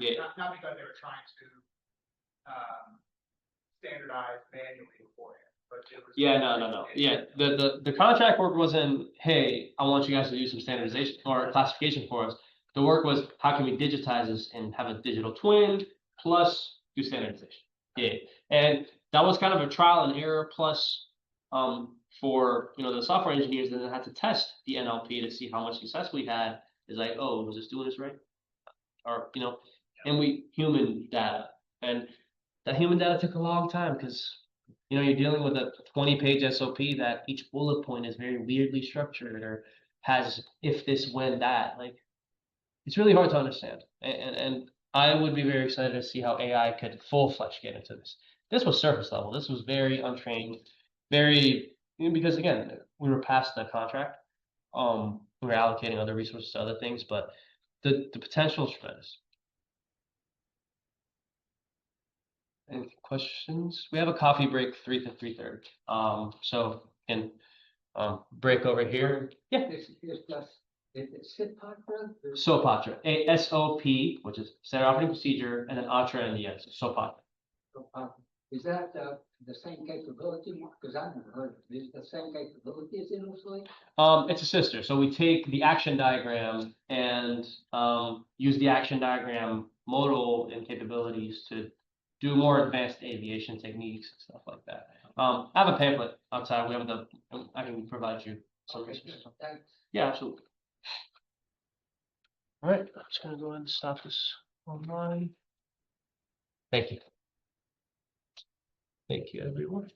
Yeah. Not because they were trying to standardize manually beforehand. But it was, Yeah, no. Yeah, the contract work wasn't, hey, I want you guys to do some standardization or classification for us. The work was, how can we digitize this and have a digital twin plus do standardization? Yeah, and that was kind of a trial and error plus for the software engineers that had to test the NLP to see how much success we had. Is like, oh, was this doing this right? Or and we human data, and that human data took a long time because you're dealing with a 20-page SOP that each bullet point is very weirdly structured or has if this, when that. Like, it's really hard to understand. And I would be very excited to see how AI could full-fledged get into this. This was surface level. This was very untrained, because again, we were past the contract. We were allocating other resources to other things, but the potential is tremendous. Any questions? We have a coffee break 3 to 3:30. So can break over here. Yeah. It's Sapatra. Sopatra. ASOP, which is standard operating procedure, and then Atra in the end. So Sopatra. Is that the same capability? Because I've never heard of it. Is it the same capability as NSLate? It's a sister. So we take the action diagram and use the action diagram modal and capabilities to do more advanced aviation techniques and stuff like that. I have a pamphlet outside. We have I can provide you some resources. Thanks. Yeah, absolutely. All right, I'm just gonna go ahead and stop this online. Thank you. Thank you, everyone.